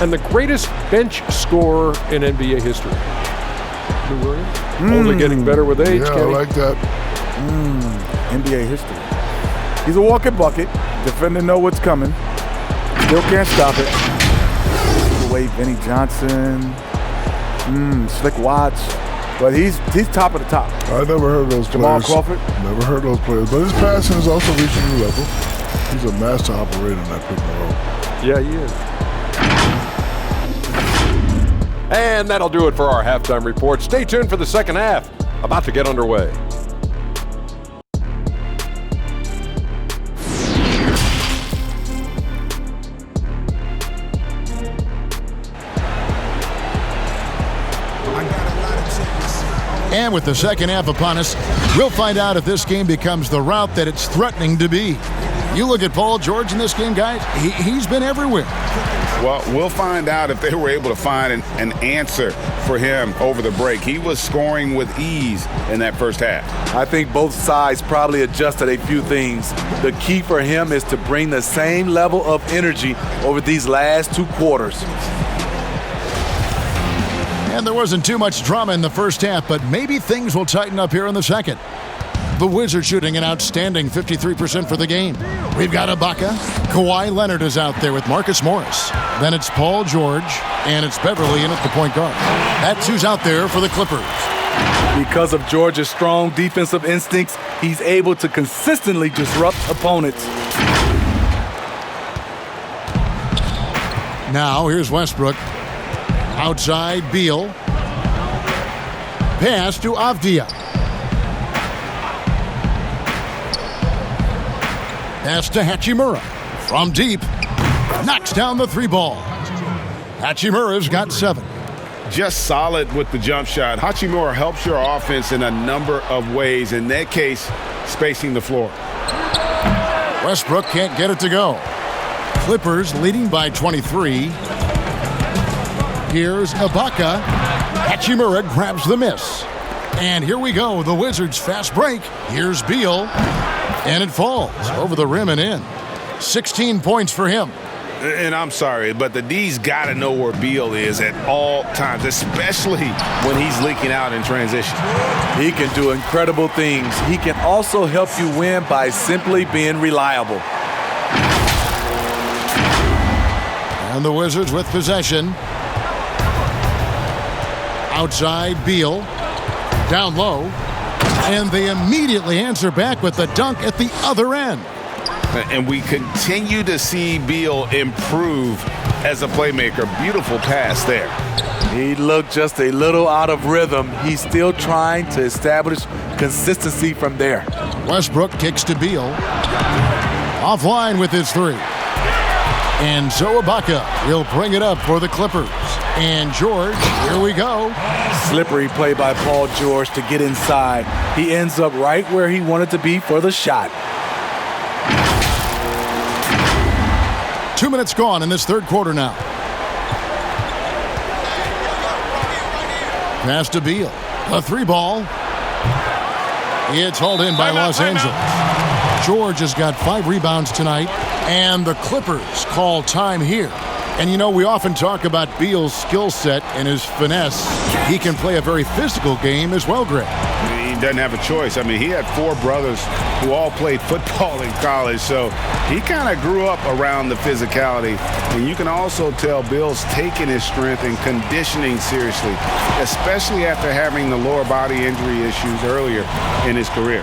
and the greatest bench scorer in NBA history. Lou Williams? Only getting better with age, Yeah, Kenny. I like that. NBA history. He's a walking bucket. Defender know what's coming. Still can't stop it. The way Vinnie Johnson, Slick Watts, but he's top of the top. I never heard of those Jamal players. Crawford. Never heard of those players. But his passing is also reaching a new level. He's a master operator in that pick and roll. Yeah, he is. And that'll do it for our halftime report. Stay tuned for the second half. About to get underway. And with the second half upon us, we'll find out if this game becomes the route that it's threatening to be. You look at Paul George in this game, guys, he's been everywhere. Well, we'll find out if they were able to find an answer for him over the break. He was scoring with ease in that first half. I think both sides probably adjusted a few things. The key for him is to bring the same level of energy over these last 2 quarters. And there wasn't too much drama in the first half, but maybe things will tighten up here in the second. The Wizards shooting an outstanding 53% for the game. We've got Ibaka. Kawhi Leonard is out there with Marcus Morris. Then it's Paul George, and it's Beverly in at the point guard. That's who's out there for the Clippers. Because of George's strong defensive instincts, he's able to consistently disrupt opponents. Now here's Westbrook. Outside, Beal. Pass to Avdia. Pass to Hachimura. From deep. Knocks down the 3 ball. Hachimura's got 7. Just solid with the jump shot. Hachimura helps your offense in a number of ways. In that case, spacing the floor. Westbrook can't get it to go. Clippers leading by 23. Here's Ibaka. Hachimura grabs the miss. And here we go, the Wizards' fast break. Here's Beal. And it falls over the rim and in. 16 points for him. And I'm sorry, but the D's got to know where Beal is at all times, especially when he's leaking out in transition. He can do incredible things. He can also help you win by simply being reliable. And the Wizards with possession. Outside, Beal. Down low. And they immediately answer back with the dunk at the other end. And we continue to see Beal improve as a playmaker. Beautiful pass there. He looked just a little out of rhythm. He's still trying to establish consistency from there. Westbrook kicks to Beal. Offline with his 3. And so Ibaka will bring it up for the Clippers. And George, here we go. Slippery play by Paul George to get inside. He ends up right where he wanted to be for the shot. 2 minutes gone in this third quarter now. Pass to Beal. A 3 ball. It's hauled in by Los Angeles. George has got 5 rebounds tonight. And the Clippers call time here. And you know, we often talk about Beal's skill set and his finesse. He can play a very physical game as well, Greg. He doesn't have a choice. I mean, he had 4 brothers who all played football in college, so he kind of grew up around the physicality. And you can also tell Beal's taking his strength and conditioning seriously, especially after having the lower body injury issues earlier in his career.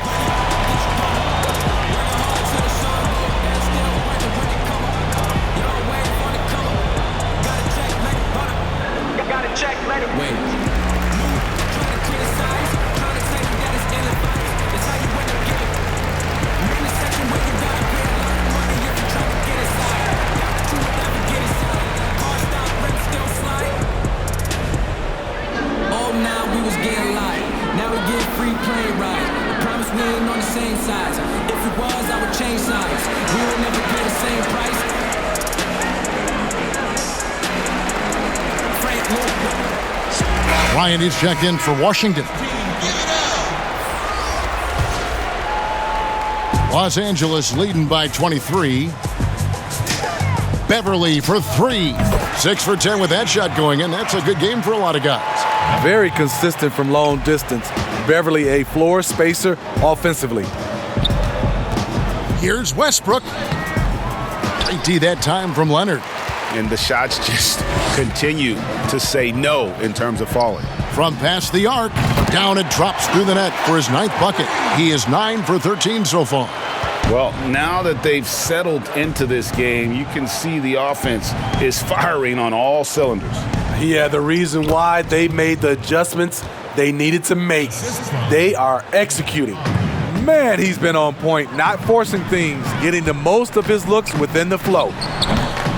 Bryant is checked in for Washington. Los Angeles leading by 23. Beverly for 3. 6 for 10 with that shot going in. That's a good game for a lot of guys. Very consistent from long distance. Beverly a floor spacer offensively. Here's Westbrook. Great D that time from Leonard. And the shots just continue to say no in terms of falling. From past the arc, down it drops through the net for his 9th bucket. He is 9 for 13 so far. Well, now that they've settled into this game, you can see the offense is firing on all cylinders. Yeah, the reason why they made the adjustments they needed to make. They are executing. Man, he's been on point, not forcing things, getting the most of his looks within the flow.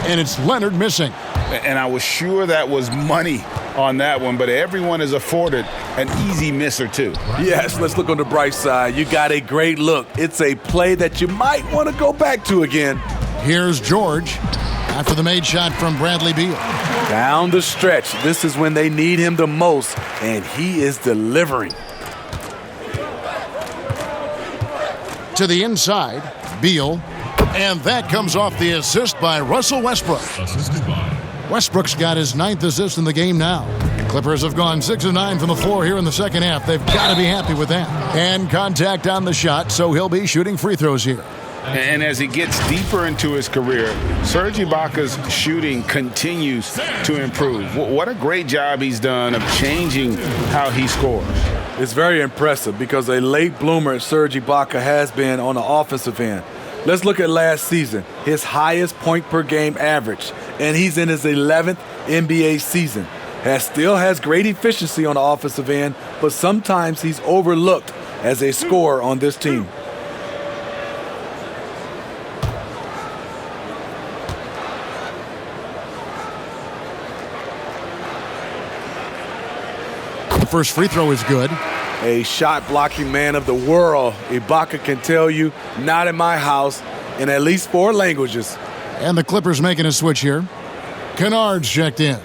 And it's Leonard missing. And I was sure that was money on that one, but everyone is afforded an easy miss or two. Yes, let's look on the bright side. You got a great look. It's a play that you might want to go back to again. Here's George after the made shot from Bradley Beal. Down the stretch. This is when they need him the most, and he is delivering. To the inside, Beal. And that comes off the assist by Russell Westbrook. Westbrook's got his 9th assist in the game now. Clippers have gone 6 of 9 from the floor here in the second half. They've got to be happy with that. And contact on the shot, so he'll be shooting free throws here. And as he gets deeper into his career, Serge Ibaka's shooting continues to improve. What a great job he's done of changing how he scores. It's very impressive because a late bloomer Serge Ibaka has been on the offensive end. Let's look at last season, his highest point per game average, and he's in his 11th NBA season. Still has great efficiency on the offensive end, but sometimes he's overlooked as a scorer on this team. The first free throw is good. A shot-blocking man of the world, Ibaka can tell you, not in my house, in at least 4 languages. And the Clippers making a switch here. Kennard's checked in.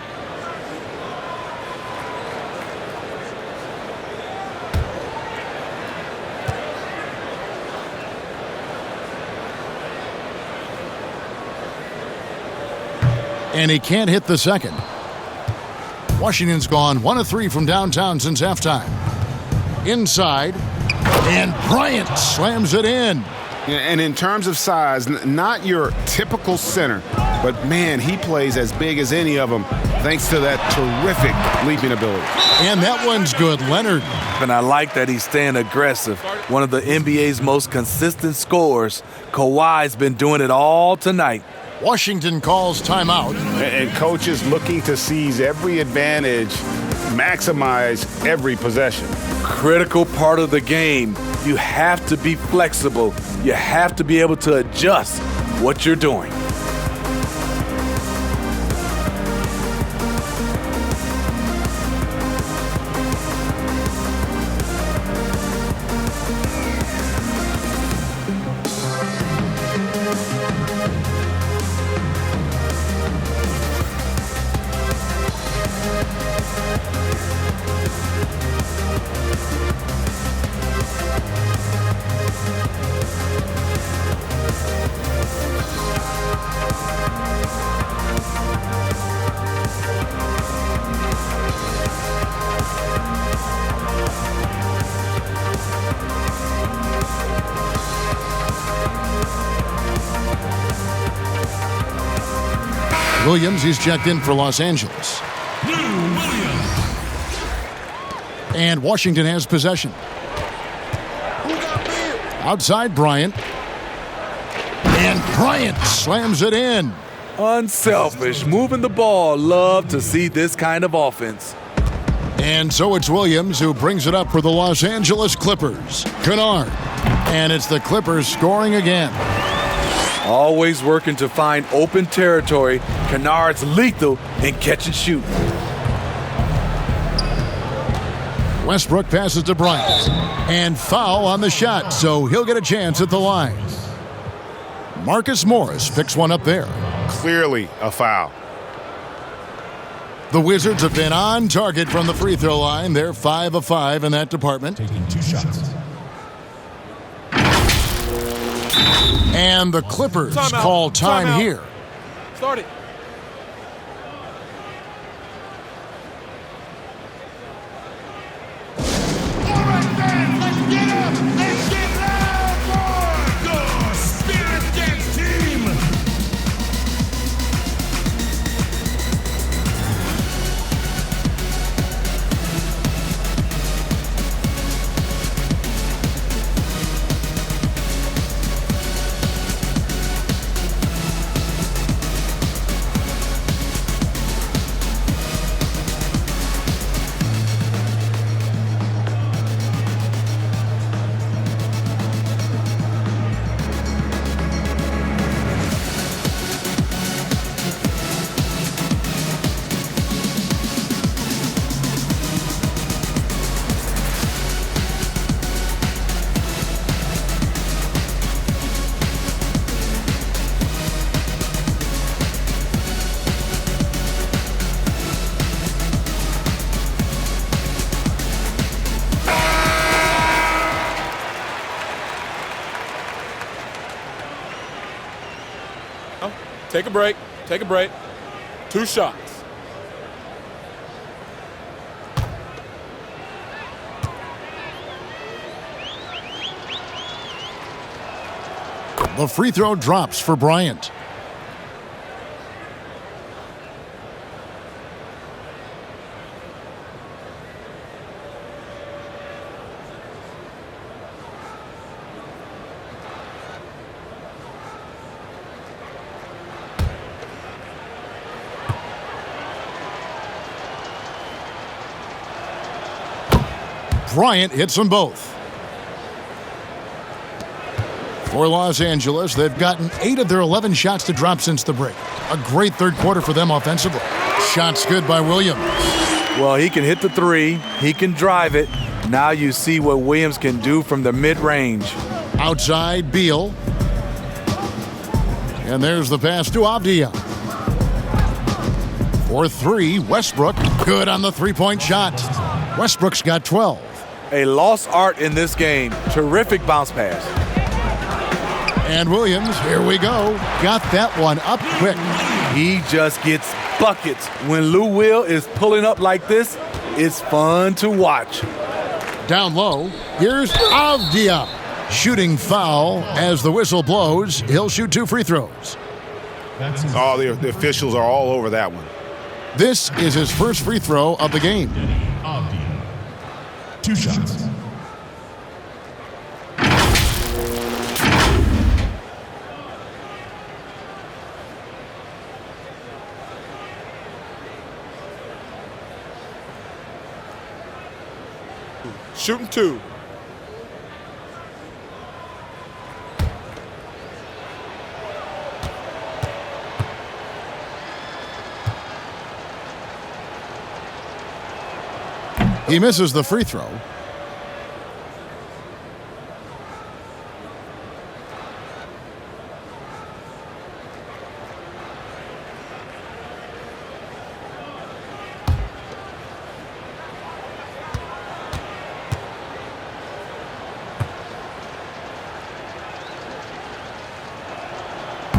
And he can't hit the second. Washington's gone 1 of 3 from downtown since halftime. Inside, and Bryant slams it in. And in terms of size, not your typical center, but man, he plays as big as any of them thanks to that terrific leaping ability. And that one's good, Leonard. And I like that he's staying aggressive. One of the NBA's most consistent scorers. Kawhi's been doing it all tonight. Washington calls timeout. And coaches looking to seize every advantage, maximize every possession. Critical part of the game. You have to be flexible. You have to be able to adjust what you're doing. Williams is checked in for Los Angeles. And Washington has possession. Outside Bryant. And Bryant slams it in. Unselfish, moving the ball. Love to see this kind of offense. And so it's Williams who brings it up for the Los Angeles Clippers. Kennard. And it's the Clippers scoring again. Always working to find open territory. Kennard's lethal in catch and shoot. Westbrook passes to Bryant. And foul on the shot, so he'll get a chance at the line. Marcus Morris picks one up there. Clearly a foul. The Wizards have been on target from the free throw line. They're 5 of 5 in that department. Taking 2 shots. And the Clippers call time here. Start it. Take a break. Take a break. 2 shots. The free throw drops for Bryant. Bryant hits them both. For Los Angeles, they've gotten 8 of their 11 shots to drop since the break. A great third quarter for them offensively. Shots good by Williams. Well, he can hit the 3. He can drive it. Now you see what Williams can do from the mid-range. Outside, Beal. And there's the pass to Avdia. For 3, Westbrook. Good on the three-point shot. Westbrook's got 12. A lost art in this game. Terrific bounce pass. And Williams, here we go. Got that one up quick. He just gets buckets. When Lou Will is pulling up like this, it's fun to watch. Down low, here's Avdia. Shooting foul as the whistle blows. He'll shoot 2 free throws. Oh, the officials are all over that one. This is his first free throw of the game. 2 shots. Shooting 2. He misses the free throw.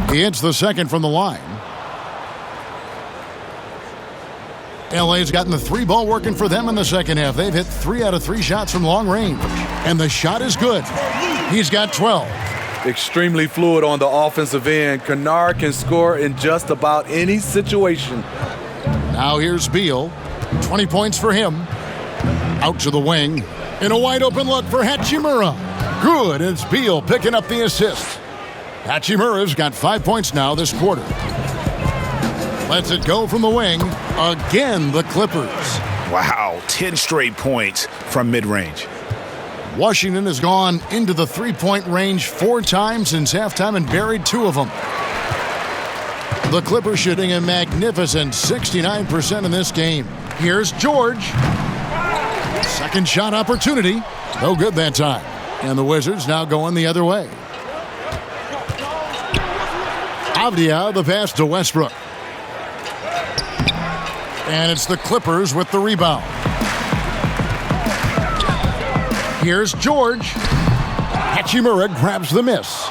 He hits the second from the line. LA's gotten the 3 ball working for them in the second half. They've hit 3 out of 3 shots from long range. And the shot is good. He's got 12. extremely fluid on the offensive end. Kennard can score in just about any situation. Now here's Beal. 20 points for him. Out to the wing. In a wide open look for Hachimura. Good. It's Beal picking up the assist. Hachimura's got 5 points now this quarter. Lets it go from the wing. Again, the Clippers. Wow, 10 straight points from mid-range. Washington has gone into the three-point range 4 times since halftime and buried 2 of them. The Clippers shooting a magnificent 69% in this game. Here's George. Second shot opportunity. No good that time. And the Wizards now going the other way. Avdia, the pass to Westbrook. And it's the Clippers with the rebound. Here's George. Hachimura grabs the miss.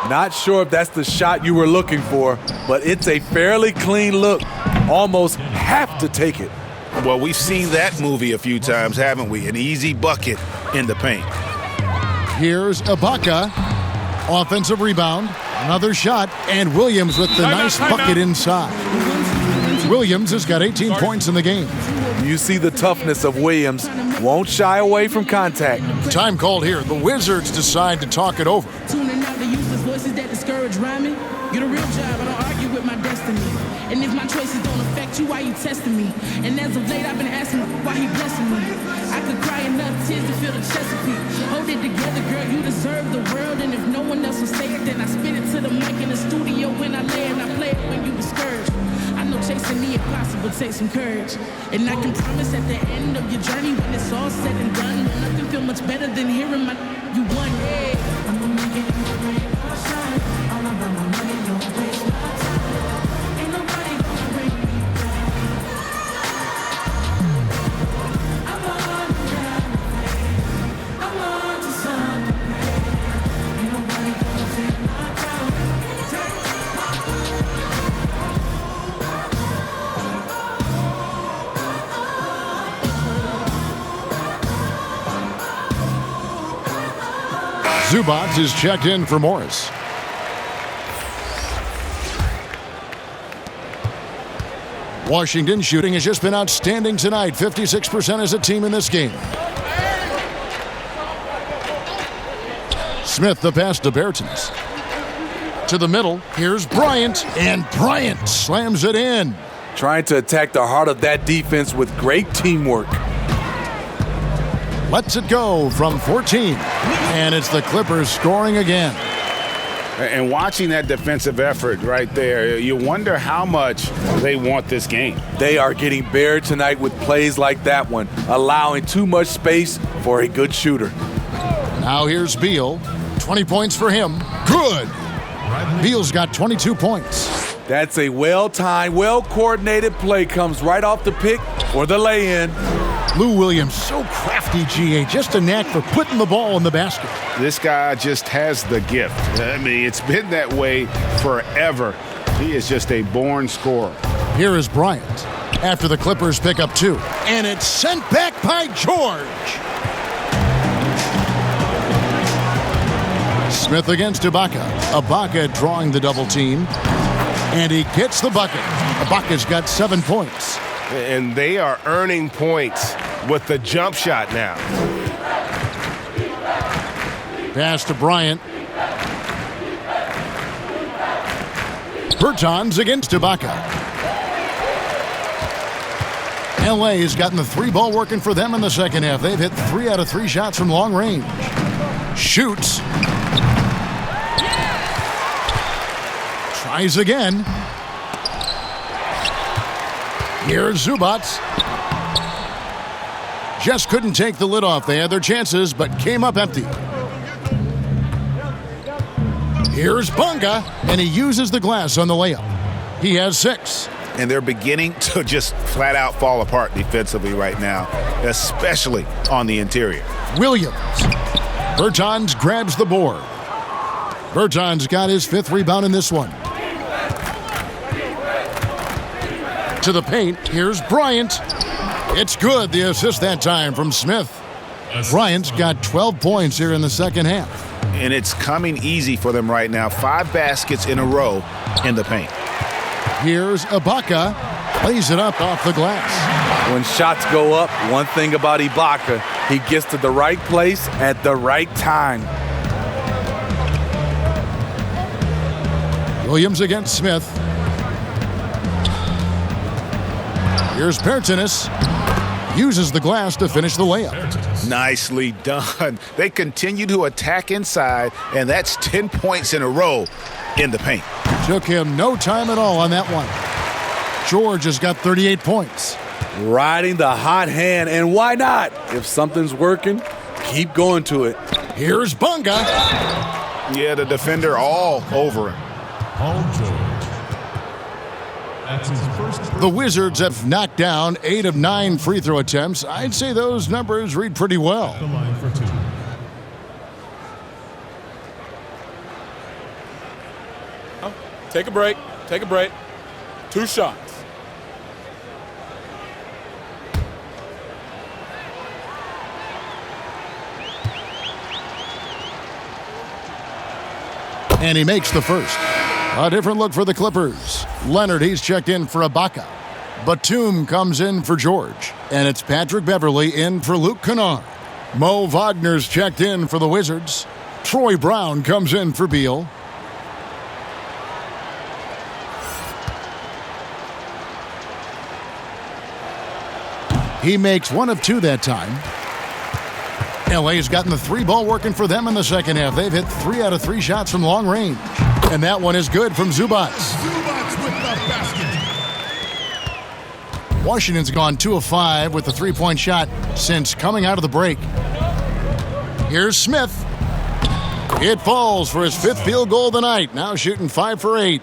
Not sure if that's the shot you were looking for, but it's a fairly clean look. Almost have to take it. Well, we've seen that movie a few times, haven't we? An easy bucket in the paint. Here's Ibaka. Offensive rebound. Another shot. And Williams with the nice bucket inside. Williams has got 18 points in the game. You see the toughness of Williams. Won't shy away from contact. Time called here. The Wizards decide to talk it over. Tuning out the useless voices that discourage rhyming. Get a real job, I don't argue with my destiny. And if my choices don't affect you, why you testing me? And as of late, I've been asking why he blessing me. I could cry enough tears to feel the Chesapeake. Hold it together, girl, you deserve the world. And if no one else will say it, then I spit it to the mic in the studio when I lay and I play it when you discouraged. I know chasing the impossible takes some courage. And I can promise at the end of your journey, when it's all said and done, no nothing feel much better than hearing my you won. Yeah. I'm gonna make it rain or shine. All about my money, don't waste my time. Ain't nobody gonna bring me down. I'm on the ground. I'm on to something great. Ain't nobody gonna take my crown. Take my Zubac is checked in for Morris. Washington shooting has just been outstanding tonight. 56% as a team in this game. Smith the pass to Bertans. To the middle. Here's Bryant. And Bryant slams it in. Trying to attack the heart of that defense with great teamwork. Lets it go from 14. And it's the Clippers scoring again. And watching that defensive effort right there, you wonder how much they want this game. They are getting buried tonight with plays like that one, allowing too much space for a good shooter. Now here's Beal. 20 points for him. Good. Beal's got 22 points. That's a well-timed, well-coordinated play. Comes right off the pick or the lay-in. Lou Williams, so crafty, GA. Just a knack for putting the ball in the basket. This guy just has the gift. I mean, it's been that way forever. He is just a born scorer. Here is Bryant after the Clippers pick up 2. And it's sent back by George. Smith against Ibaka. Ibaka drawing the double team. And he gets the bucket. Ibaka's got 7 points. And they are earning points with the jump shot now. Pass to Bryant. Bertans against Ibaka. LA has gotten the 3-ball working for them in the second half. They've hit 3 out of 3 shots from long range. Shoots. Tries again. Here's Zubac. Just couldn't take the lid off. They had their chances, but came up empty. Here's Bunga, and he uses the glass on the layup. He has 6. And they're beginning to just flat out fall apart defensively right now, especially on the interior. Williams. Bertans grabs the board. Bertans got his 5th rebound in this one. To the paint, here's Bryant. It's good, the assist that time from Smith. Bryant's got 12 points here in the second half. and it's coming easy for them right now. 5 baskets in a row in the paint. Here's Ibaka. Plays it up off the glass. When shots go up, one thing about Ibaka, he gets to the right place at the right time. Williams against Smith. Here's Pertinis. Uses the glass to finish the layup. Nicely done. They continue to attack inside, and that's 10 points in a row in the paint. Took him no time at all on that one. George has got 38 points. Riding the hot hand, and why not? If something's working, keep going to it. Here's Bunga. Yeah, the defender all over him. Paul George. That's his first. The Wizards have knocked down 8 of 9 free throw attempts. I'd say those numbers read pretty well. The line for 2. Take a break. Take a break. 2 shots. And he makes the first. A different look for the Clippers. Leonard, he's checked in for Ibaka. Batum comes in for George. And it's Patrick Beverley in for Luke Kennard. Mo Wagner's checked in for the Wizards. Troy Brown comes in for Beal. He makes 1 of 2 that time. LA's gotten the 3-ball working for them in the second half. They've hit 3 out of 3 shots from long range. And that one is good from Zubac. Zubac with the basket. Washington's gone 2 of 5 with the 3-point shot since coming out of the break. Here's Smith. It falls for his 5th field goal of the night. Now shooting 5 for 8.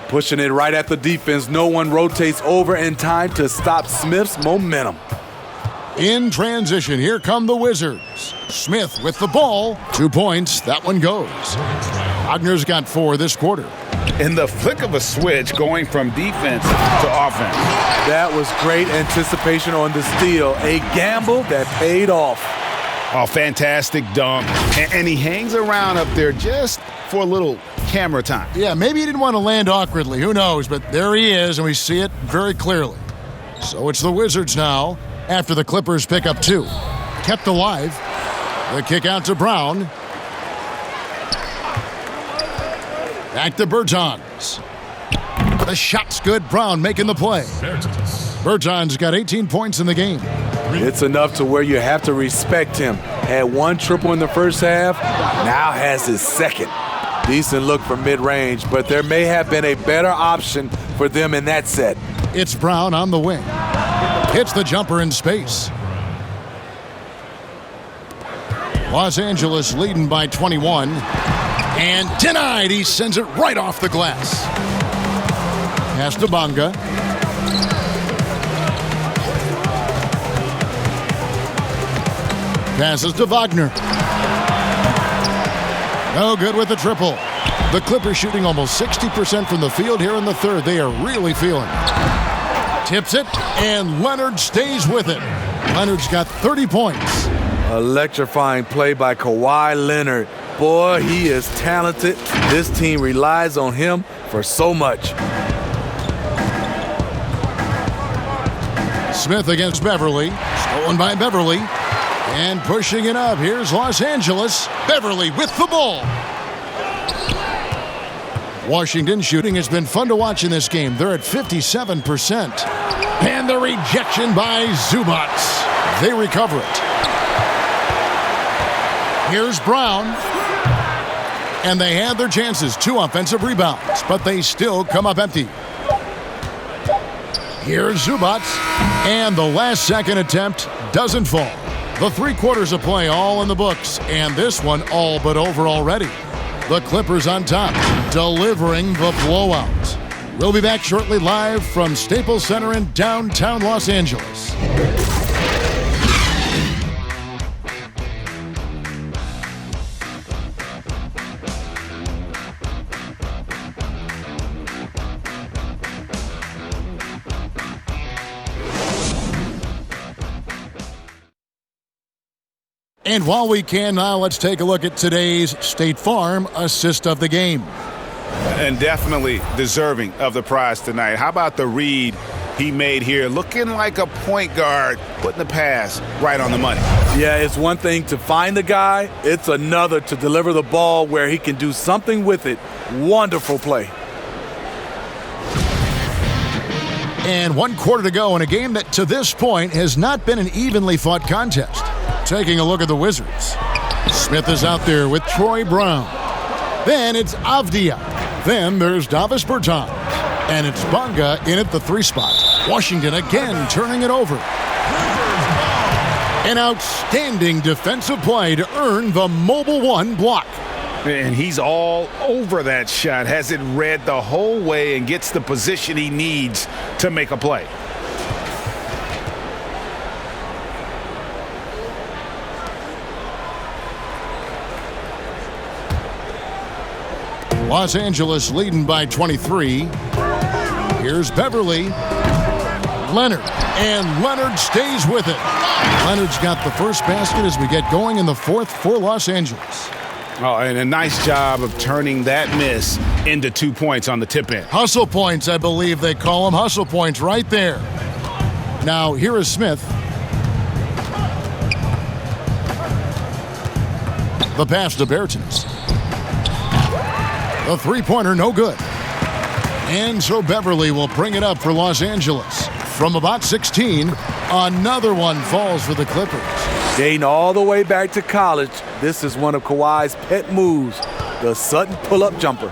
Pushing it right at the defense. No one rotates over in time to stop Smith's momentum. In transition, here come the Wizards. Smith with the ball. 2 points. That one goes. Wagner's got 4 this quarter. In the flick of a switch, going from defense to offense. That was great anticipation on the steal. A gamble that paid off. Oh, fantastic dunk. And he hangs around up there just for a little camera time. Yeah, maybe he didn't want to land awkwardly. Who knows? But there he is, and we see it very clearly. So it's the Wizards now after the Clippers pick up 2. Kept alive. The kick out to Brown. Back to Bertans. The shot's good. Brown making the play. Bertans got 18 points in the game. It's enough to where you have to respect him. Had 1 triple in the first half, now has his 2nd. Decent look from mid-range, but there may have been a better option for them in that set. It's Brown on the wing. Hits the jumper in space. Los Angeles leading by 21. And denied. He sends it right off the glass. Pass to Bunga. Passes to Wagner. No good with the triple. The Clippers shooting almost 60% from the field here in the third. They are really feeling it. Tips it, and Leonard stays with it. Leonard's got 30 points. Electrifying play by Kawhi Leonard. Boy, he is talented. This team relies on him for so much. Smith against Beverley. Stolen by Beverley. And pushing it up. Here's Los Angeles. Beverley with the ball. Washington shooting has been fun to watch in this game. They're at 57%. And the rejection by Zubac. They recover it. Here's Brown. And they had their chances. 2 offensive rebounds. But they still come up empty. Here's Zubac. And the last second attempt doesn't fall. The 3 quarters of play all in the books. And this one all but over already. The Clippers on top, delivering the blowout. We'll be back shortly live from Staples Center in downtown Los Angeles. And while we can now, let's take a look at today's State Farm assist of the game. And definitely deserving of the prize tonight. How about the read he made here? Looking like a point guard, putting the pass right on the money. Yeah, it's one thing to find the guy. It's another to deliver the ball where he can do something with it. Wonderful play. And 1 quarter to go in a game that to this point has not been an evenly fought contest. Taking a look at the Wizards. Smith is out there with Troy Brown. Then it's Avdia. Then there's Davis Bertans. And it's Bonga in at the 3 spot. Washington again turning it over. An outstanding defensive play to earn the Mobile 1 block. And he's all over that shot. Has it read the whole way and gets the position he needs to make a play. Los Angeles leading by 23. Here's Beverly. Leonard. And Leonard stays with it. Leonard's got the first basket as we get going in the 4th for Los Angeles. Oh, and a nice job of turning that miss into 2 points on the tip in. Hustle points, I believe they call them. Hustle points right there. Now, here is Smith. The pass to Bertans. The three-pointer, no good. And so Beverly will bring it up for Los Angeles. From about 16, another one falls for the Clippers. Dating all the way back to college, this is one of Kawhi's pet moves, the Sutton pull-up jumper.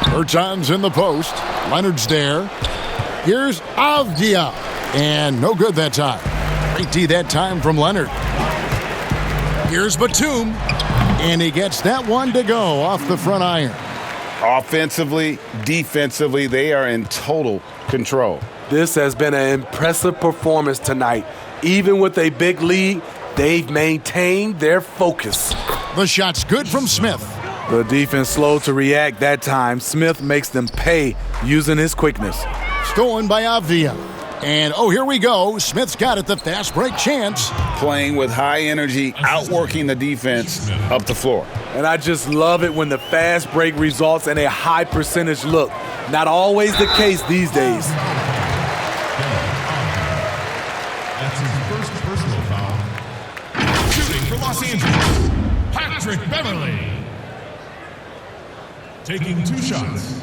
Bertans in the post. Leonard's there. Here's Avdia. And no good that time. Great D that time from Leonard. Here's Batum. And he gets that one to go off the front iron. Offensively, defensively, they are in total control. This has been an impressive performance tonight. Even with a big lead, they've maintained their focus. The shot's good from Smith. The defense slow to react that time. Smith makes them pay using his quickness. Stolen by Avdia. And, oh, here we go. Smith's got it, the fast break chance. Playing with high energy, outworking the defense up the floor. And I just love it when the fast break results in a high percentage look. Not always the case these days. That's his first personal foul. Shooting for Los Angeles, Patrick Beverly. Taking 2 shots.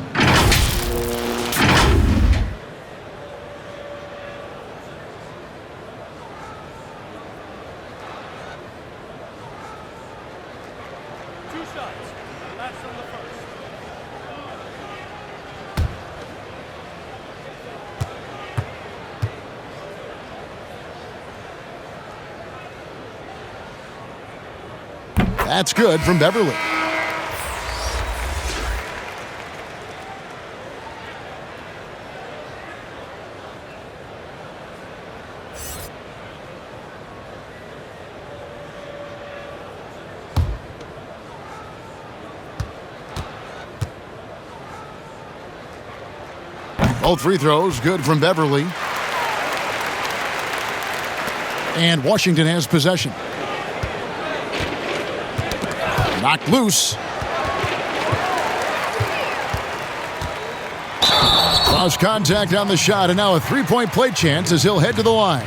That's good from Beverly. Both free throws good from Beverly. And Washington has possession. Knocked loose. Cross contact on the shot, and now a three-point play chance as he'll head to the line.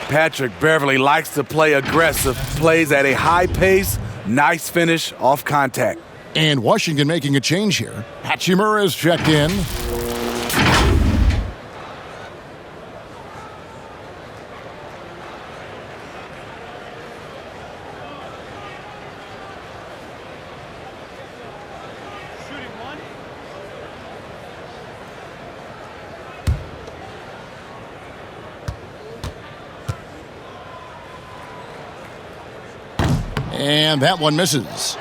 Patrick Beverly likes to play aggressive, plays at a high pace, nice finish off contact. And Washington making a change here. Hachimura is checked in. And that one misses.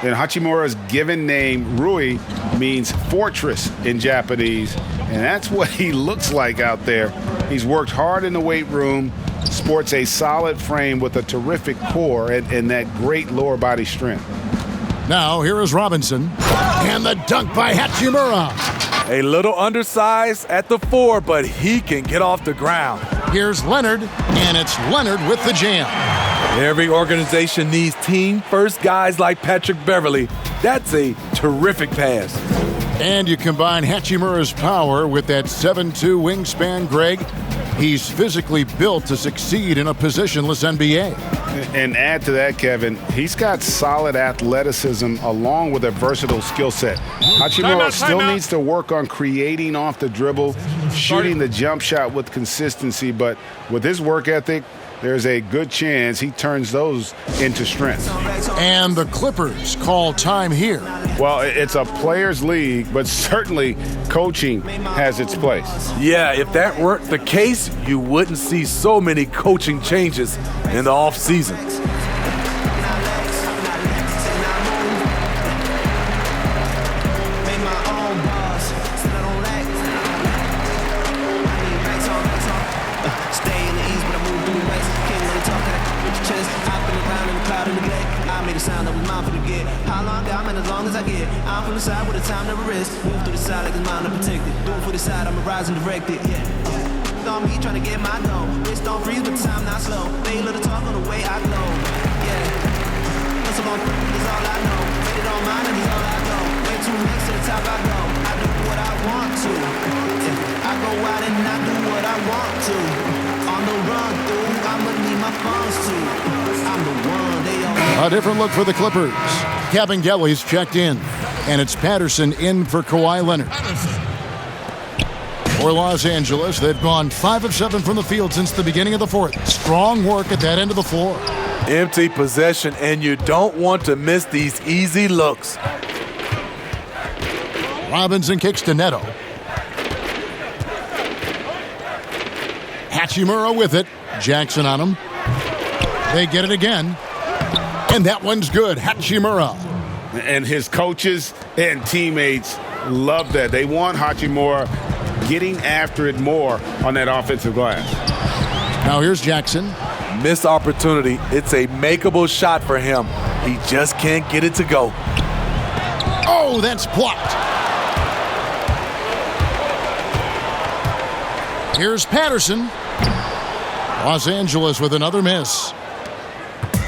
And Hachimura's given name, Rui, means fortress in Japanese. And that's what he looks like out there. He's worked hard in the weight room, sports a solid frame with a terrific core and that great lower body strength. Now here is Robinson. And the dunk by Hachimura. A little undersized at the 4, but he can get off the ground. Here's Leonard, and it's Leonard with the jam. Every organization needs team-first guys like Patrick Beverley. That's a terrific pass. And you combine Hachimura's power with that 7'2" wingspan, Greg. He's physically built to succeed in a positionless NBA. And add to that, Kevin, he's got solid athleticism along with a versatile skill set. Hachimura still needs to work on creating off the dribble, shooting the jump shot with consistency, but with his work ethic, there's a good chance he turns those into strength. And the Clippers call time here. Well, it's a players' league, but certainly coaching has its place. Yeah, if that weren't the case, you wouldn't see so many coaching changes in the offseason. I'm from the side with a time never rest. Move through the side like it's mine unprotected. Do it for the side, I'm a rising directed. Yeah. On me trying to get my dough. Wrist don't freeze, but the time not slow. They love to talk on the way I glow. Yeah. Hustle on is all I know. Made it on mine and it's all I go. Way too next to the top I go. I do what I want to. Yeah. I go out and I do what I want to. On the run through, I'ma need my funds too. I'm the one they all. A different look for the Clippers. Kevin Gelly's checked in, and it's Patterson in for Kawhi Leonard. For Los Angeles, they've gone 5 of 7 from the field since the beginning of the fourth. Strong work at that end of the floor. Empty possession, and you don't want to miss these easy looks. Robinson kicks to Neto. Hachimura with it. Jackson on him. They get it again. And that one's good. Hachimura. And his coaches and teammates love that. They want Hachimura getting after it more on that offensive glass. Now here's Jackson. Missed opportunity. It's a makeable shot for him. He just can't get it to go. Oh, that's blocked. Here's Patterson. Los Angeles with another miss.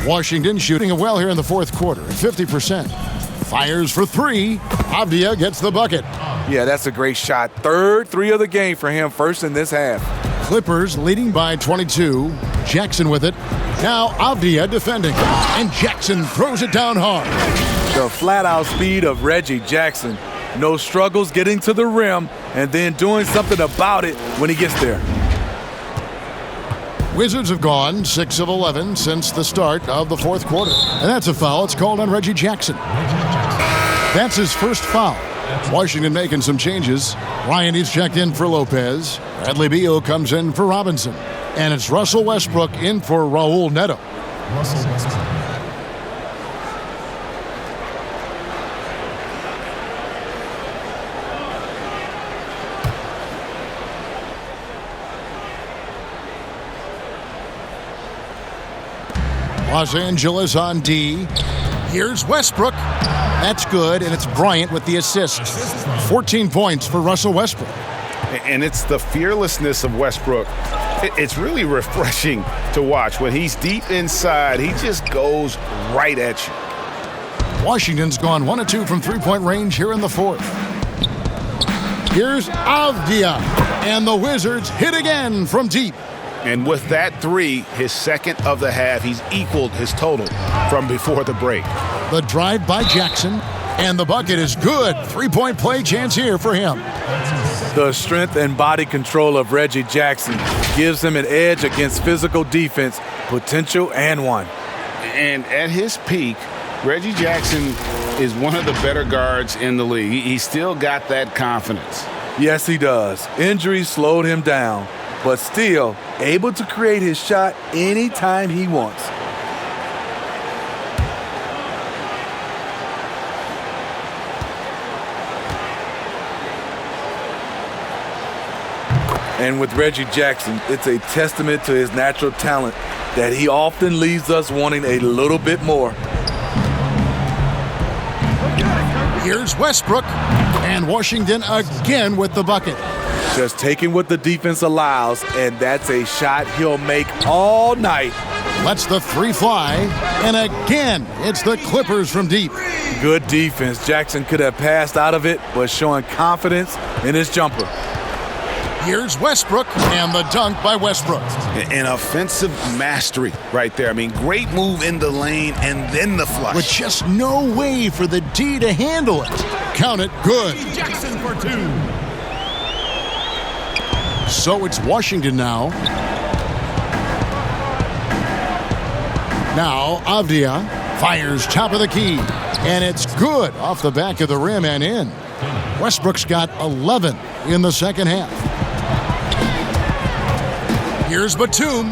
Washington shooting it well here in the fourth quarter at 50%. Fires for three. Avdia gets the bucket. Yeah, that's a great shot. Third three of the game for him, first in this half. Clippers leading by 22. Jackson with it. Now Avdia defending. And Jackson throws it down hard. The flat-out speed of Reggie Jackson. No struggles getting to the rim and then doing something about it when he gets there. Wizards have gone 6 of 11 since the start of the fourth quarter. And that's a foul. It's called on Reggie Jackson. That's his first foul. Washington making some changes. Ryan is checked in for Lopez. Bradley Beal comes in for Robinson. And it's Russell Westbrook in for Raul Neto. Russell Westbrook. Los Angeles on D. Here's Westbrook. That's good, and it's Bryant with the assist. 14 points for Russell Westbrook. And it's the fearlessness of Westbrook. It's really refreshing to watch. When he's deep inside, he just goes right at you. Washington's gone 1 of 2 from three-point range here in the fourth. Here's Avdia, and the Wizards hit again from deep. And with that three, his second of the half, he's equaled his total from before the break. The drive by Jackson, and the bucket is good. Three-point play chance here for him. The strength and body control of Reggie Jackson gives him an edge against physical defense, potential and one. And at his peak, Reggie Jackson is one of the better guards in the league. He's still got that confidence. Yes, he does. Injuries slowed him down, but still able to create his shot anytime he wants. And with Reggie Jackson, it's a testament to his natural talent that he often leaves us wanting a little bit more. Here's Westbrook, and Washington again with the bucket. Just taking what the defense allows, and that's a shot he'll make all night. Lets the three fly, and again, it's the Clippers from deep. Good defense. Jackson could have passed out of it, but showing confidence in his jumper. Here's Westbrook, and the dunk by Westbrook. An offensive mastery right there. I mean, great move in the lane and then the flush. With just no way for the D to handle it. Count it, good. Jackson for 2. So it's Washington now. Now Avdia fires top of the key, and it's good off the back of the rim and in. Westbrook's got 11 in the second half. Here's Batum.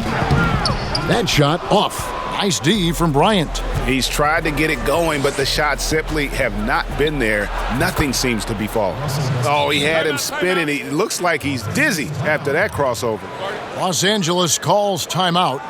That shot off. Nice D from Bryant. He's tried to get it going, but the shots simply have not been there. Nothing seems to be falling. Oh, he had him spinning. He looks like he's dizzy after that crossover. Los Angeles calls timeout.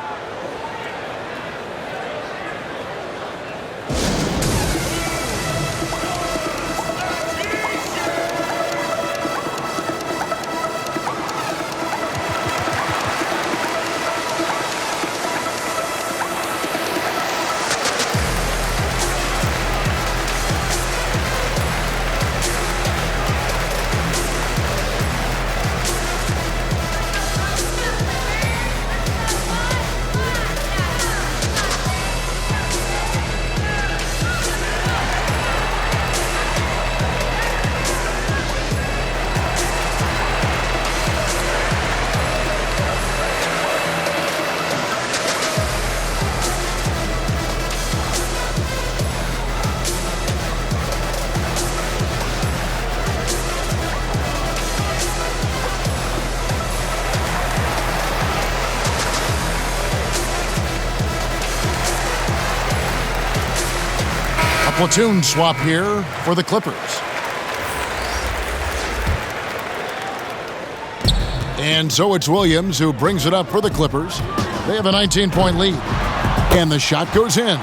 Platoon swap here for the Clippers. And so it's Williams who brings it up for the Clippers. They have a 19-point lead. And the shot goes in.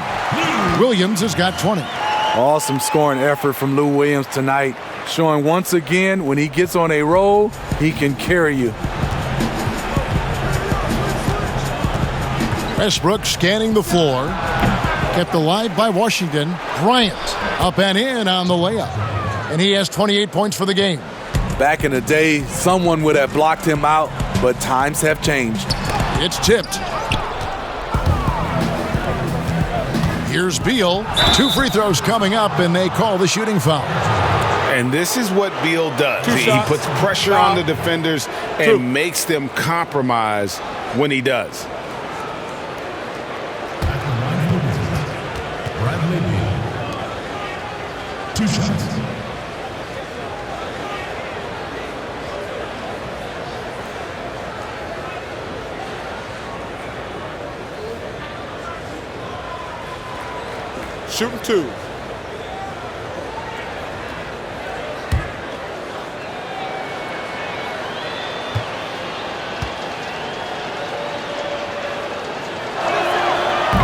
Williams has got 20. Awesome scoring effort from Lou Williams tonight, showing once again when he gets on a roll, he can carry you. Westbrook scanning the floor. Kept alive by Washington. Bryant up and in on the layup. And he has 28 points for the game. Back in the day, someone would have blocked him out, but times have changed. It's tipped. Here's Beal. 2 free throws coming up, and they call the shooting foul. And this is what Beal does. He puts pressure on the defenders and makes them compromise when he does. Bradley Beal. 2 shots. Shooting 2.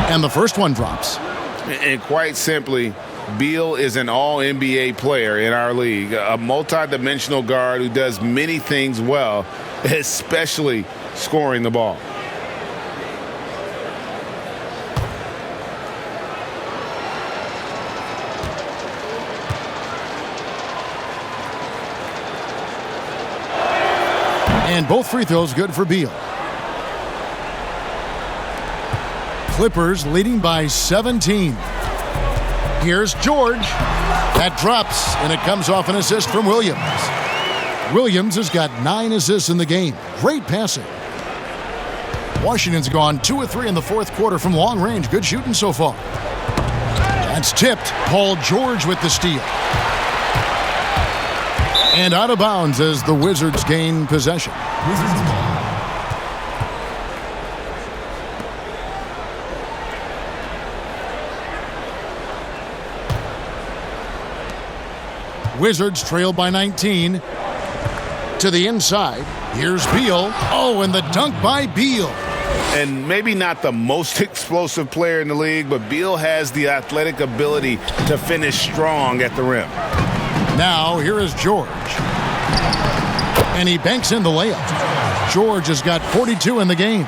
And the first one drops. And quite simply, Beal is an all-NBA player in our league, a multi-dimensional guard who does many things well, especially scoring the ball. And both free throws good for Beal. Clippers leading by 17. Here's George. That drops, and it comes off an assist from Williams. Williams has got 9 assists in the game. Great passing. Washington's gone 2 of 3 in the fourth quarter from long range. Good shooting so far. That's tipped. Paul George with the steal. And out of bounds as the Wizards gain possession. Wizards ball. Wizards trail by 19. To the inside. Here's Beal. Oh, and the dunk by Beal. And maybe not the most explosive player in the league, but Beal has the athletic ability to finish strong at the rim. Now, here is George. And he banks in the layup. George has got 42 in the game.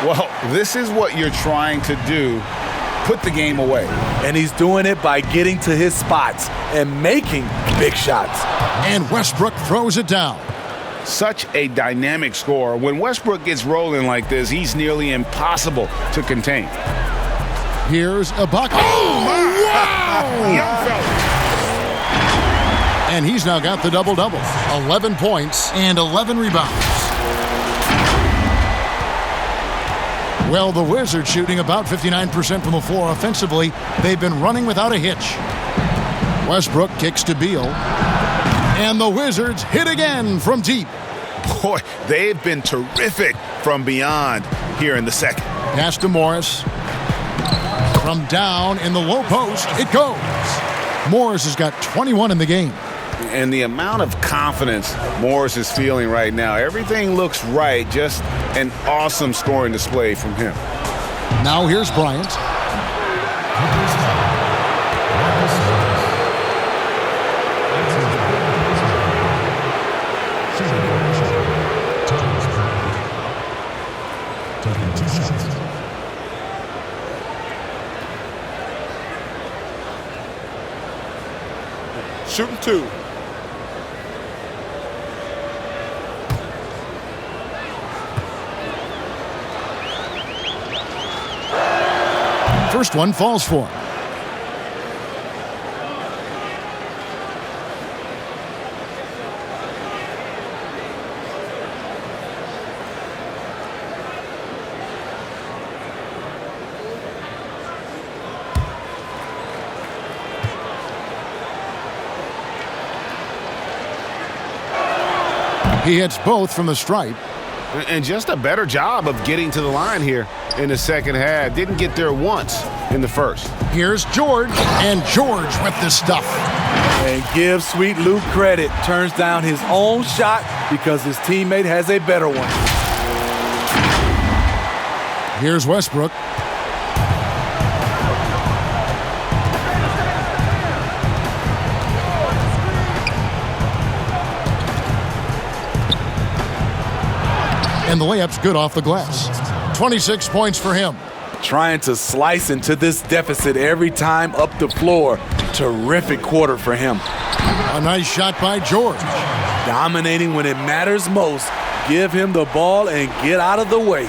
Well, this is what you're trying to do. Put the game away. And he's doing it by getting to his spots and making big shots. And Westbrook throws it down. Such a dynamic scorer. When Westbrook gets rolling like this, he's nearly impossible to contain. Here's Ibaka. Oh, wow! Young fella. And he's now got the double-double. 11 points and 11 rebounds. Well, the Wizards shooting about 59% from the floor offensively. They've been running without a hitch. Westbrook kicks to Beal. And the Wizards hit again from deep. Boy, they've been terrific from beyond here in the second. Pass to Morris. From down in the low post, it goes. Morris has got 21 in the game. And the amount of confidence Morris is feeling right now, everything looks right. Just an awesome scoring display from him. Now here's Bryant. Shooting 2. First one falls for him. He hits both from the stripe. And just a better job of getting to the line here in the second half. Didn't get there once in the first. Here's George, and George with the stuff. And give Sweet Luke credit. Turns down his own shot because his teammate has a better one. Here's Westbrook. And the layup's good off the glass. 26 points for him. Trying to slice into this deficit every time up the floor. Terrific quarter for him. A nice shot by George. Dominating when it matters most. Give him the ball and get out of the way.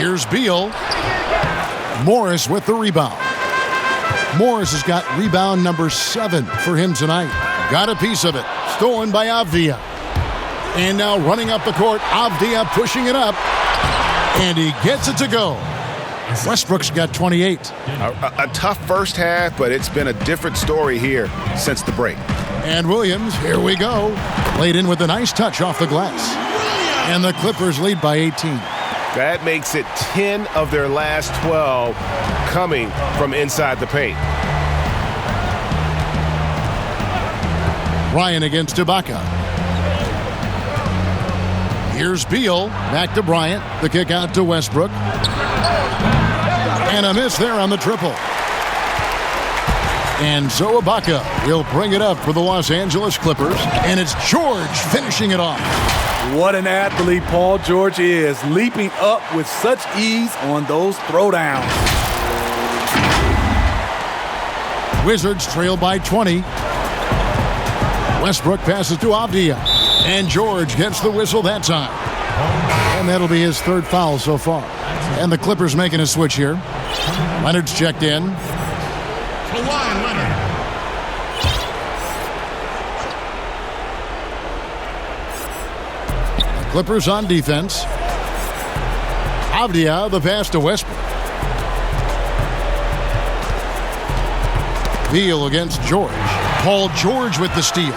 Here's Beal. Morris with the rebound. Morris has got rebound number 7 for him tonight. Got a piece of it. Stolen by Avdia. And now running up the court, Avdia pushing it up. And he gets it to go. Westbrook's got 28. A tough first half, but it's been a different story here since the break. And Williams, here we go. Laid in with a nice touch off the glass. And the Clippers lead by 18. That makes it 10 of their last 12 coming from inside the paint. Bryant against Ibaka. Here's Beal. Back to Bryant. The kick out to Westbrook. And a miss there on the triple. And so Ibaka will bring it up for the Los Angeles Clippers. And it's George finishing it off. What an athlete Paul George is. Leaping up with such ease on those throwdowns. Wizards trail by 20. Westbrook passes to Avdia. And George gets the whistle that time. And that'll be his 3rd foul so far. And the Clippers making a switch here. Leonard's checked in. Kawhi Leonard. The Clippers on defense. Avdia, the pass to Westbrook. Beal against George. Paul George with the steal.